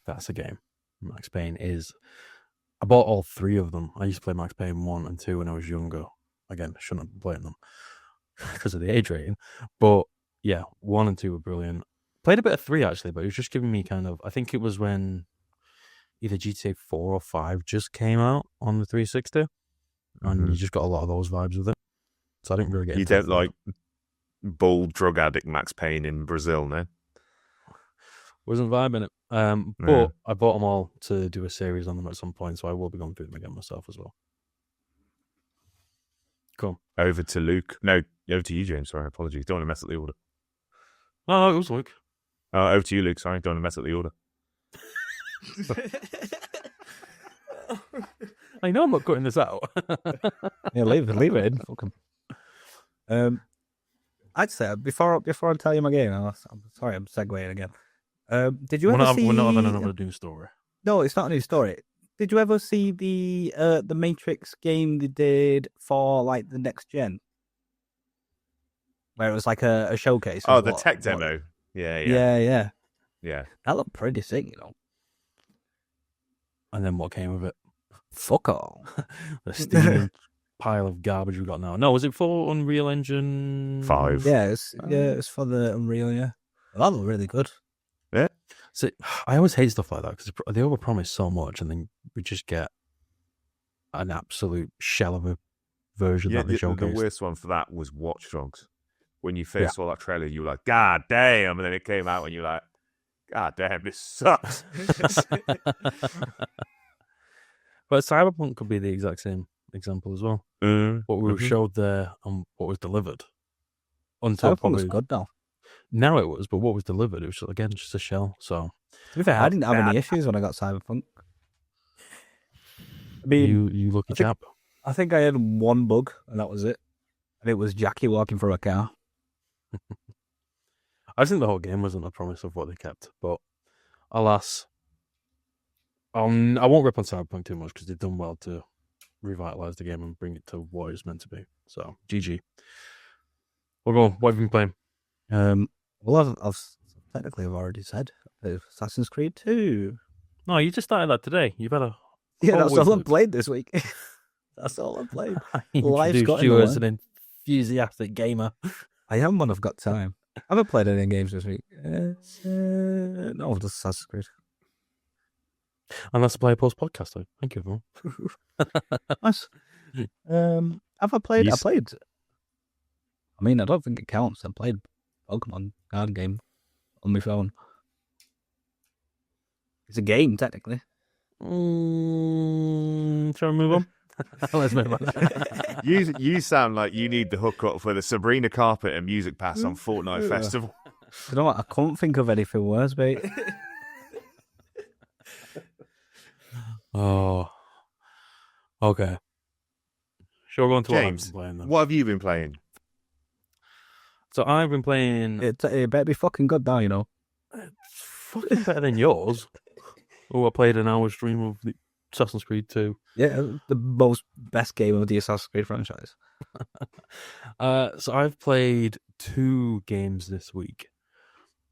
S1: That's a game. Max Payne is. I bought all 3 of them. I used to play Max Payne 1 and 2 when I was younger. Again, I shouldn't have been playing them because of the age rating. But yeah, 1 and 2 were brilliant. Played a bit of 3 actually, but it was just giving me kind of. I think it was when either GTA 4 or 5 just came out on the 360, and you just got a lot of those vibes with it. So I didn't really get.
S3: You don't like bald drug addict Max Payne in Brazil, no?
S1: Wasn't vibing it. But I bought them all to do a series on them at some point, so I will be going through them again myself as well. Cool.
S3: Over to Luke. No, over to you, James. Sorry, apologies. Don't want to mess up the order.
S1: No, it was Luke.
S3: Over to you, Luke. Sorry, don't want to mess up the order.
S1: I know I'm not cutting this out.
S2: Yeah, leave it in. Fuck 'em. I'd say before I tell you my game, I'm sorry, I'm segueing again. Did you ever see?
S1: We're not having another Doom story.
S2: No, it's not a new story. Did you ever see the Matrix game they did for like the next gen, where it was like a showcase?
S3: Oh, the tech demo. Yeah.
S2: That looked pretty sick, you know.
S1: And then what came of it?
S2: Fuck all.
S1: The steaming pile of garbage we got now. No, was it for Unreal Engine
S3: 5?
S2: Yeah, it's for the Unreal. Yeah, well, that looked really good.
S3: Yeah.
S1: So I always hate stuff like that because they overpromise so much, and then we just get an absolute shell of a version that they showcased.
S3: The worst one for that was Watch Dogs. When you first saw that trailer, you were like, "God damn!" And then it came out, and you're like, "God damn, this sucks."
S1: But Cyberpunk could be the exact same example as well. What we showed there and what was delivered. Until
S2: Cyberpunk was good now.
S1: Now it was, but what was delivered, it was again just a shell. So
S2: to be fair, I didn't have any issues when I got Cyberpunk. I mean,
S1: you lucky chap.
S2: I think I had one bug, and that was it. And it was Jackie walking through a car.
S1: I think the whole game wasn't a promise of what they kept, but alas, I won't rip on Cyberpunk too much because they've done well to revitalize the game and bring it to what it's meant to be. So, GG. We'll go. What have you been playing?
S2: Well, I've technically already said Assassin's Creed 2.
S1: No, you just started that today. You better.
S2: Yeah, that's all I've played this week. That's all I've played.
S1: Life's got you as an enthusiastic gamer.
S2: I am when I've got time. I haven't played any games this week. No, just Assassin's Creed.
S1: And that's the Player Post podcast, though. Thank you, everyone.
S2: Nice. Have I played? I played. I mean, I don't think it counts. I played Pokemon card game on my phone. It's a game, technically.
S1: Shall we move on? Let's move on.
S3: You sound like you need the hookup for the Sabrina Carpet and Music Pass on Fortnite Festival.
S2: You know what? I couldn't think of anything worse, mate.
S1: Oh. Okay. Sure, go on to
S3: James,
S1: what I've been playing then.
S3: What have you been playing?
S1: So I've been playing...
S2: It better be fucking good now, you know.
S1: Fucking better than yours. Oh, I played an hour stream of the Assassin's Creed 2.
S2: Yeah, the best game of the Assassin's Creed franchise.
S1: So I've played 2 games this week.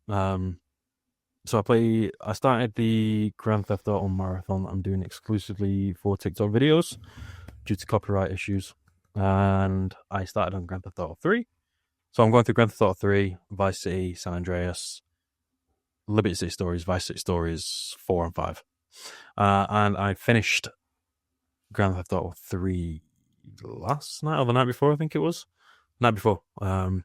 S1: So I started the Grand Theft Auto Marathon. I'm doing exclusively for TikTok videos due to copyright issues. And I started on Grand Theft Auto 3. So I'm going through Grand Theft Auto 3, Vice City, San Andreas, Liberty City Stories, Vice City Stories 4 and 5. And I finished Grand Theft Auto 3 last night or the night before, I think it was. Night before. Played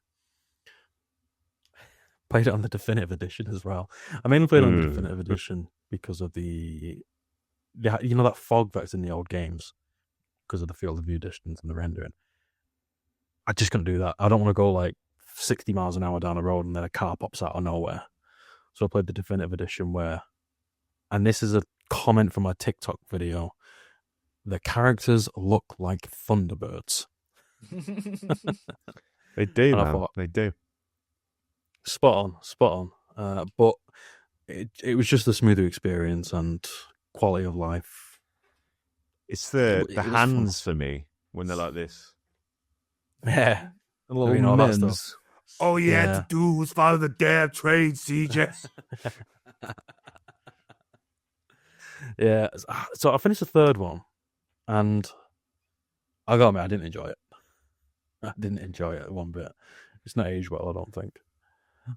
S1: it on the Definitive Edition as well. I mainly played on the Definitive Edition because of the that fog that's in the old games because of the field of view distance and the rendering. I just couldn't do that. I don't want to go like 60 miles an hour down the road and then a car pops out of nowhere. So I played the definitive edition where, and this is a comment from my TikTok video, the characters look like Thunderbirds.
S3: They do,
S1: And I
S3: man.
S1: thought,
S3: They do.
S1: spot on. But it was just a smoother experience and quality of life.
S3: It's the
S1: It was
S3: hands for me when they're like this.
S1: Yeah. A little
S2: Doing all that
S1: mittens.
S2: stuff.
S3: All you
S1: Yeah.
S3: had to do was follow the damn trade, CJ.
S1: Yeah. So I finished the third one and I gotta admit, I didn't enjoy it. I didn't enjoy it one bit. It's not aged well, I don't think.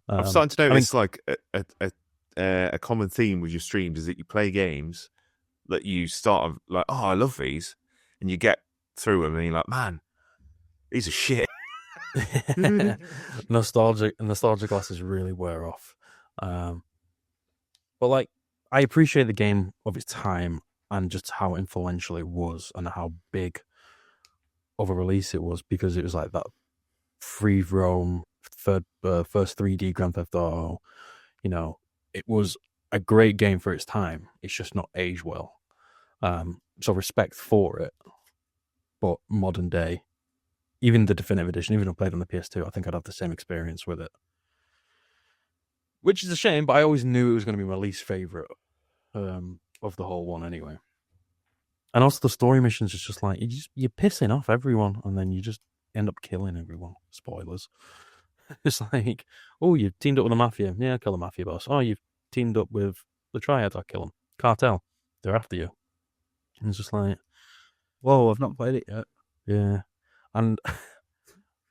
S3: I'm starting to notice like a common theme with your streams is that you play games that you start like, oh, I love these, and you get through them and you're like, man, these are shit.
S1: nostalgia glasses really wear off. But like, I appreciate the game of its time and just how influential it was and how big of a release it was, because it was like that free roam first 3D Grand Theft Auto. You know, it was a great game for its time. It's just not aged well. So respect for it, but modern day, even the definitive edition, even if I played on the PS2, I think I'd have the same experience with it. Which is a shame, but I always knew it was going to be my least favorite of the whole one anyway. And also the story missions is just like, you're pissing off everyone, and then you just end up killing everyone. Spoilers. It's like, oh, you've teamed up with the Mafia. Yeah, kill the Mafia boss. Oh, you've teamed up with the Triad. I'll kill them. Cartel. They're after you. And it's just like,
S2: Whoa, I've not played it yet.
S1: yeah. And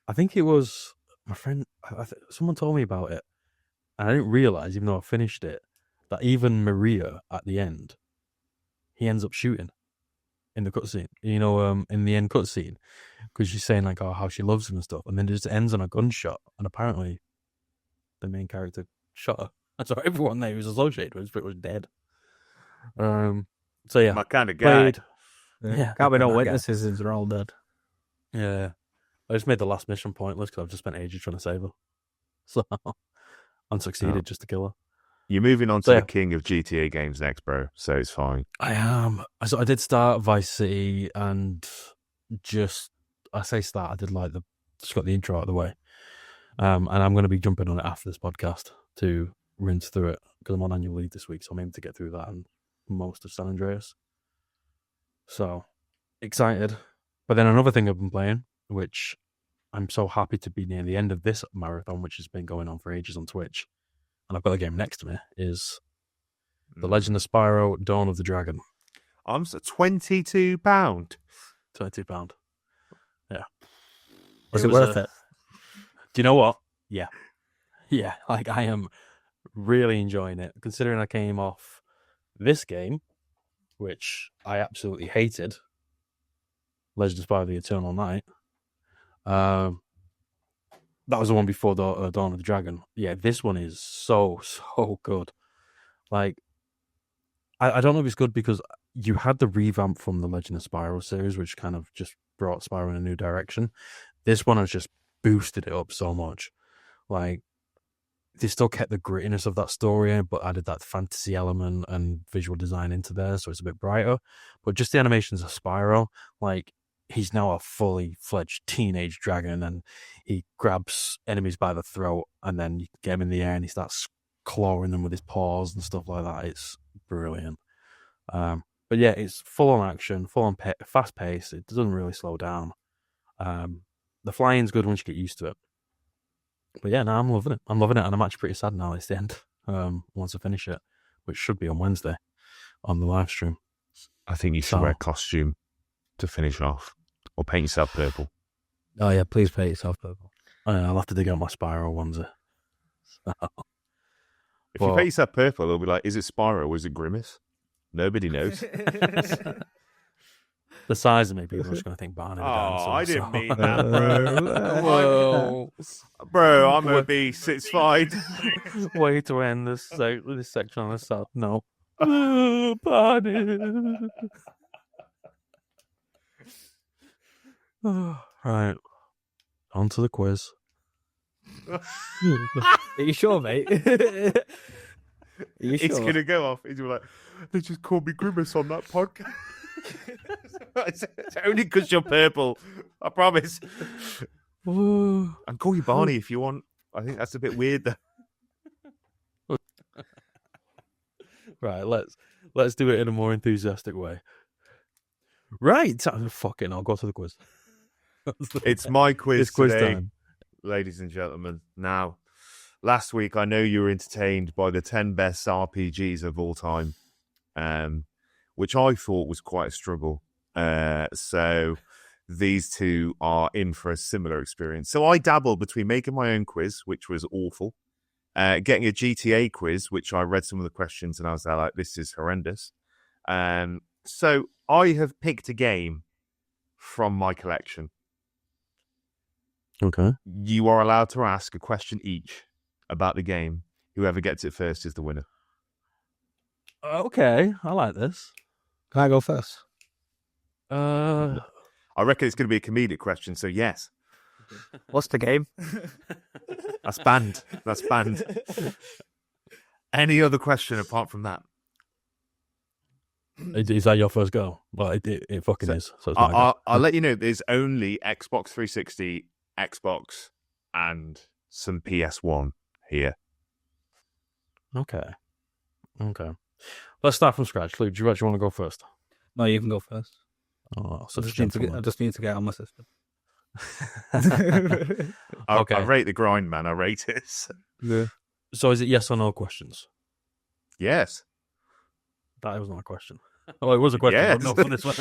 S1: I think it was my friend, someone told me about it, and I didn't realize, even though I finished it, that even Maria at the end, he ends up shooting in the cutscene. You know, in the end cutscene, because she's saying like, oh, how she loves him and stuff, and then it just ends on a gunshot, and apparently the main character shot her. And so everyone there who was associated with it was dead. So yeah,
S3: My kind of guy.
S1: played. Yeah,
S2: Can't be no
S1: that guy.
S2: witnesses since they're all dead.
S1: Yeah. I just made the last mission pointless because I've just spent ages trying to save her. So, unsucceeded just to kill her.
S3: You're moving on to
S1: So, yeah.
S3: the king of GTA games next, bro. So it's fine.
S1: I am. So I did start Vice City and I did like just got the intro out of the way. And I'm going to be jumping on it after this podcast to rinse through it because I'm on annual leave this week. So I'm aiming to get through that and most of San Andreas. So, excited. But then another thing I've been playing, which I'm so happy to be near the end of this marathon, which has been going on for ages on Twitch, and I've got the game next to me, is The Legend of Spyro Dawn of the Dragon.
S3: I'm £22.
S1: £22. Yeah.
S2: Is it worth it?
S1: Do you know what? Yeah. Yeah, like I am really enjoying it, considering I came off this game, which I absolutely hated, Legend of Spyro the Eternal Night. That was the one before Dawn of the Dragon. Yeah, this one is so good. Like, I don't know if it's good because you had the revamp from the Legend of Spyro series, which kind of just brought Spyro in a new direction. This one has just boosted it up so much. Like, they still kept the grittiness of that story, but added that fantasy element and visual design into there, so it's a bit brighter. But just the animations of Spyro, like, he's now a fully fledged teenage dragon, and he grabs enemies by the throat, and then you get him in the air, and he starts clawing them with his paws and stuff like that. It's brilliant. But yeah, it's full on action, full on fast pace. It doesn't really slow down. The flying's good once you get used to it. But yeah, no, I'm loving it. And I'm actually pretty sad now it's the end. Once I finish it, which should be on Wednesday on the live stream.
S3: I think you should wear a costume to finish off, or paint yourself purple.
S2: Oh yeah, please paint yourself purple.
S1: I'll have to dig out my Spyro onesie. So,
S3: If you paint yourself purple, they'll be like, is it Spyro or is it Grimace? Nobody knows.
S1: The size of me, people are just going to think Barney.
S3: I didn't mean that, bro.
S1: Whoa.
S3: Bro, I'm obese. It's fine.
S1: Way to end this section on this side. No. Panic. Right. On to the quiz.
S2: Are you sure, mate? Are you
S3: It's
S2: sure?
S3: going to go off. It's like, they just called me Grimace on that podcast. It's only because you're purple. I promise. And call you Barney if you want. I think that's a bit weird, though.
S1: Right, let's do it in a more enthusiastic way. Right, fucking, I'll go to the quiz.
S3: It's my quiz
S1: It's quiz
S3: today,
S1: time.
S3: ladies and gentlemen. Now, last week I know you were entertained by the 10 best RPGs of all time, which I thought was quite a struggle. So these two are in for a similar experience. So I dabbled between making my own quiz, which was awful, getting a GTA quiz, which I read some of the questions and I was like, this is horrendous. So I have picked a game from my collection.
S1: Okay.
S3: You are allowed to ask a question each about the game. Whoever gets it first is the winner.
S1: Okay, I like this.
S2: Can I go first?
S3: I reckon it's going to be a comedic question, so yes.
S2: What's the game?
S3: That's banned. That's banned. Any other question apart from that?
S1: Is that your first go? Well, it fucking is. So it's my go.
S3: I'll let you know there's only Xbox 360, Xbox, and some PS1 here.
S1: Okay. Let's start from scratch. Luke, do you actually want to go first?
S2: No, you can go first.
S1: Oh,
S2: I
S1: such a
S2: just, need to
S1: gentleman.
S2: I just need to get on my system.
S1: Okay.
S3: I rate the grind, man. I rate it.
S2: Yeah.
S1: So is it yes or no questions?
S3: Yes.
S1: That was not a question. Oh, it was a question,
S3: Yes.
S1: but not for this one.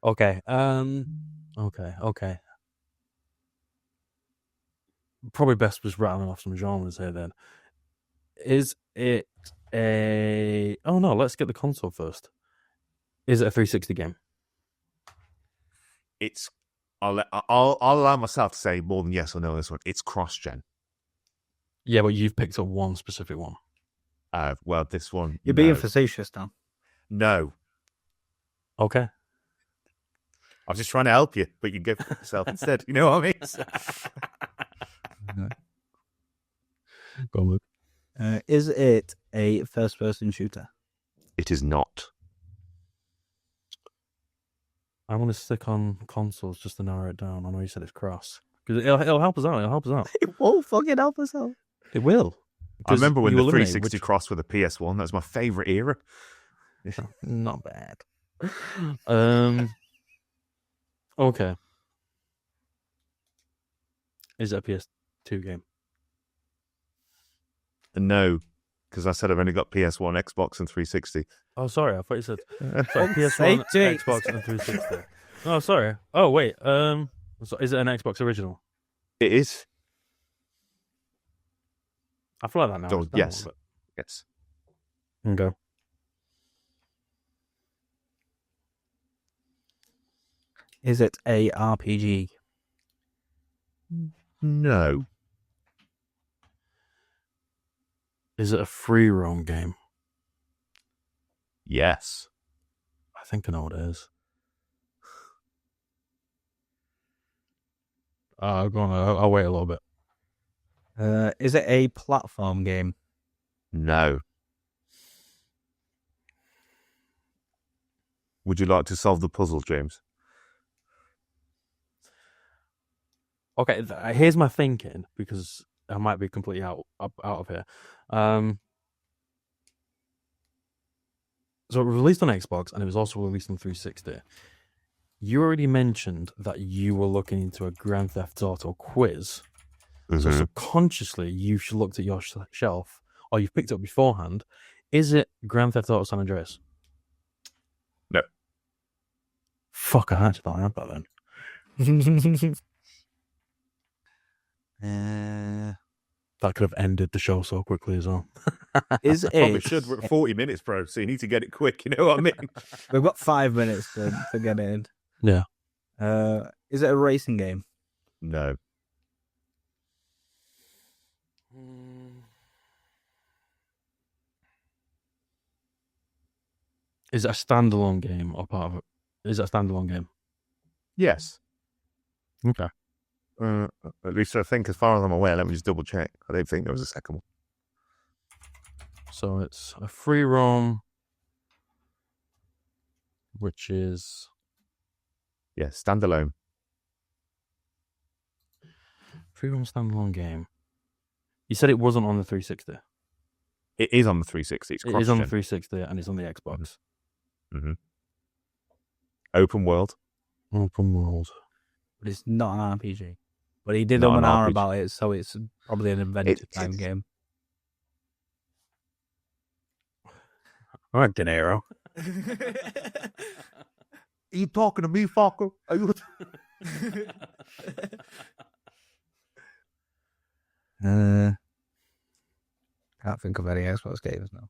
S1: Okay. Okay. Probably best was rattling off some genres here then. Is it a... Oh no, let's get the console first. Is it a 360 game?
S3: It's. I'll allow myself to say more than yes or no on this one. It's cross-gen.
S1: Yeah, but you've picked up one specific one.
S3: Well, this one.
S2: You're being
S3: no.
S2: facetious now.
S3: No.
S1: Okay.
S3: I was just trying to help you, but you go for yourself instead. You know what I mean?
S1: Go on, Luke.
S2: Is it a first-person shooter?
S3: It is not.
S1: I want to stick on consoles just to narrow it down. I know you said it's cross. Because it'll help us out.
S2: It won't fucking help us out.
S1: It will.
S3: I remember when
S1: you
S3: the
S1: eliminate
S3: 360 crossed with the PS1. That was my favourite era.
S1: Not bad. Okay. Is it a PS2 game?
S3: No, because I said I've only got PS1, Xbox, and 360.
S1: Oh, sorry. I thought you said
S2: Fuck's
S1: PS1,
S2: sake, Jake.
S1: Xbox, and 360. Oh, sorry. Oh, wait. So is it an Xbox original?
S3: It is.
S1: I feel like that now.
S3: Oh,
S1: It's down a
S3: yes.
S1: little
S3: Yes.
S1: bit. Okay.
S2: Is it a RPG?
S3: No.
S1: Is it a free roam game?
S3: Yes.
S1: I think I know what it is. Go on. I'll wait a little bit.
S2: Is it a platform game?
S3: No. Would you like to solve the puzzle, James?
S1: Okay, here's my thinking, because I might be completely out of here. So it was released on Xbox, and it was also released on 360. You already mentioned that you were looking into a Grand Theft Auto quiz. So subconsciously, you've looked at your shelf, or you've picked it up beforehand. Is it Grand Theft Auto San Andreas?
S3: No.
S1: Fuck, I actually thought I had that then. That could have ended the show so quickly as well.
S2: Is
S3: Probably
S2: it?
S3: should. We're at 40 minutes, bro, so you need to get it quick. You know what I mean?
S2: We've got 5 minutes to get it in.
S1: Yeah.
S2: Is it a racing game?
S3: No.
S1: Is it a standalone game or part of it? Is it a standalone game?
S3: Yes.
S1: Okay.
S3: At least I think, as far as I'm aware, let me just double check. I don't think there was a second one.
S1: So it's a free roam, which is
S3: Yeah, standalone.
S1: free roam standalone game. You said it wasn't on the 360.
S3: It is on the 360. It's
S1: It is on the
S3: cross-gen.
S1: 360 and it's on the Xbox.
S3: Mm-hmm. Open world.
S1: Open world.
S2: But it's not an RPG. But he did
S3: Not
S2: an
S3: an
S2: hour
S3: RPG.
S2: about it, so it's probably an adventure time
S3: It's-
S2: game.
S1: All right, De Niro.
S3: Are you talking to me, fucker? Are you?
S2: Can't think of any Xbox games now.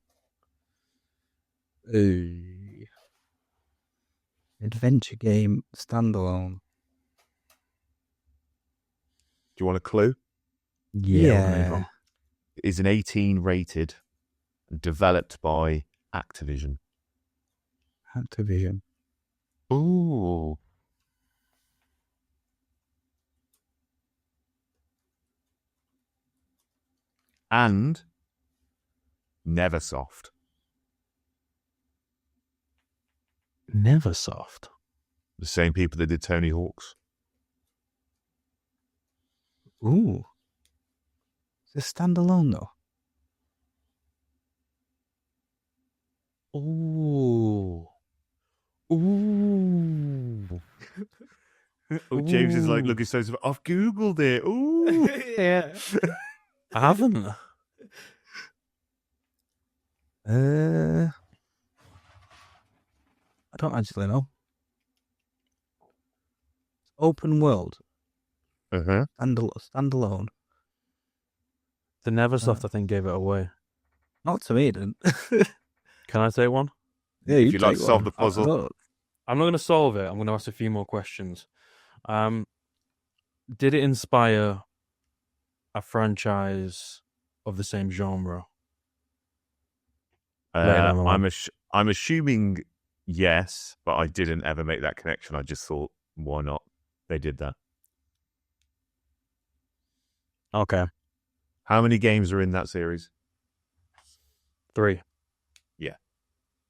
S2: Adventure game, standalone.
S3: Do you want a clue?
S2: Yeah.
S3: It is an 18 rated, developed by Activision.
S2: Activision.
S3: Ooh. And Neversoft.
S1: Neversoft.
S3: The same people that did Tony Hawk's.
S2: Ooh. Is it standalone though?
S1: Ooh. Ooh.
S3: Oh, James is like
S1: Ooh.
S3: looking so. I've googled it. Ooh.
S2: Yeah.
S1: I haven't.
S2: I don't actually know. Open world,
S3: Uh-huh.
S2: standalone.
S1: The Neversoft, I think, gave it away.
S2: Not to me, it didn't.
S1: Can I say one?
S2: Yeah,
S3: If you'd like to solve the puzzle.
S2: No.
S1: I'm not going to solve it. I'm going to ask a few more questions. Did it inspire a franchise of the same genre?
S3: I'm assuming yes, but I didn't ever make that connection. I just thought, why not? They did that.
S1: Okay.
S3: How many games are in that series?
S1: 3.
S3: Yeah.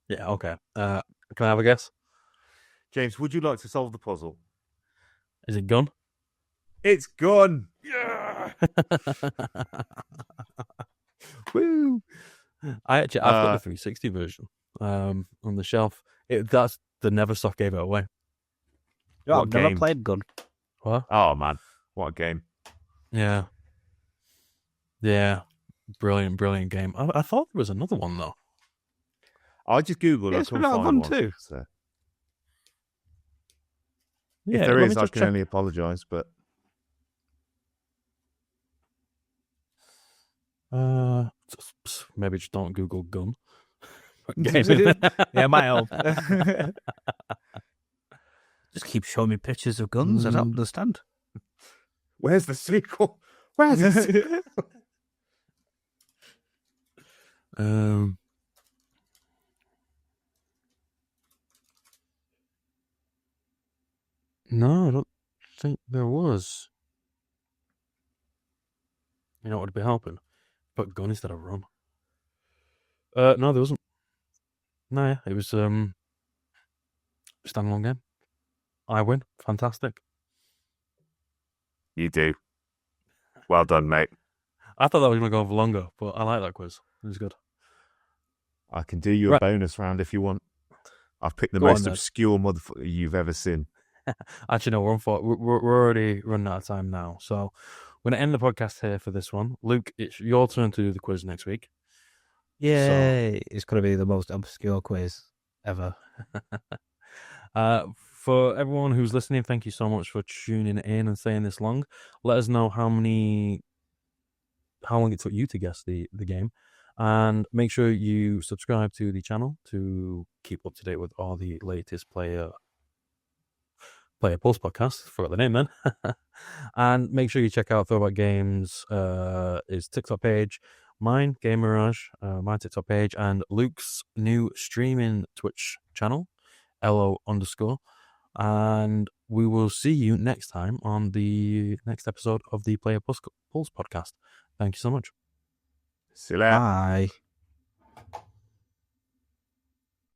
S1: Yeah, okay. Can I have a guess?
S3: James, would you like to solve the puzzle?
S1: Is it Gun?
S3: It's Gun.
S1: Yeah. Woo. I've got the 360 version on the shelf. That's the Neversoft gave it away.
S2: Yeah,
S3: What
S2: I've never
S3: game?
S2: played Gun.
S1: What?
S3: Oh man, what a game!
S1: Yeah. Yeah. Brilliant game. I thought there was another one though.
S3: I just googled. I
S2: Yes,
S3: couldn't
S2: we've got
S3: find
S2: Gun
S3: one.
S2: too.
S3: So.
S1: Yeah,
S3: If there
S1: let
S3: is,
S1: me
S3: I
S1: just
S3: can
S1: check.
S3: only apologise. But
S1: Maybe just don't Google Gun.
S2: Yeah, my help. Just keep showing me pictures of guns. I don't understand.
S3: where's the sequel? Where's the sequel?
S1: No, I don't think there was. You know what would be helping? Put Gun instead of Run. No, there wasn't. No, yeah, it was standalone game. I win. Fantastic.
S3: You do. Well done, mate.
S1: I thought that was going to go for longer, but I like that quiz. It was good.
S3: I can do you a
S1: Right.
S3: bonus round if you want. I've picked the
S1: Go on,
S3: most
S1: then.
S3: obscure motherfucker you've ever seen.
S1: Actually, no, we're already running out of time now. So we're going to end the podcast here for this one. Luke, it's your turn to do the quiz next week.
S2: Yay! It's going to be the most obscure quiz ever.
S1: For everyone who's listening, thank you so much for tuning in and staying this long. Let us know how long it took you to guess the game. And make sure you subscribe to the channel to keep up to date with all the latest Player Pulse podcasts. Forgot the name then. And make sure you check out Throwback Games' his TikTok page, mine, Game Mirage, my TikTok page, and Luke's new streaming Twitch channel, LO_. And we will see you next time on the next episode of the Player Pulse podcast. Thank you so much.
S3: See you later.
S2: Bye.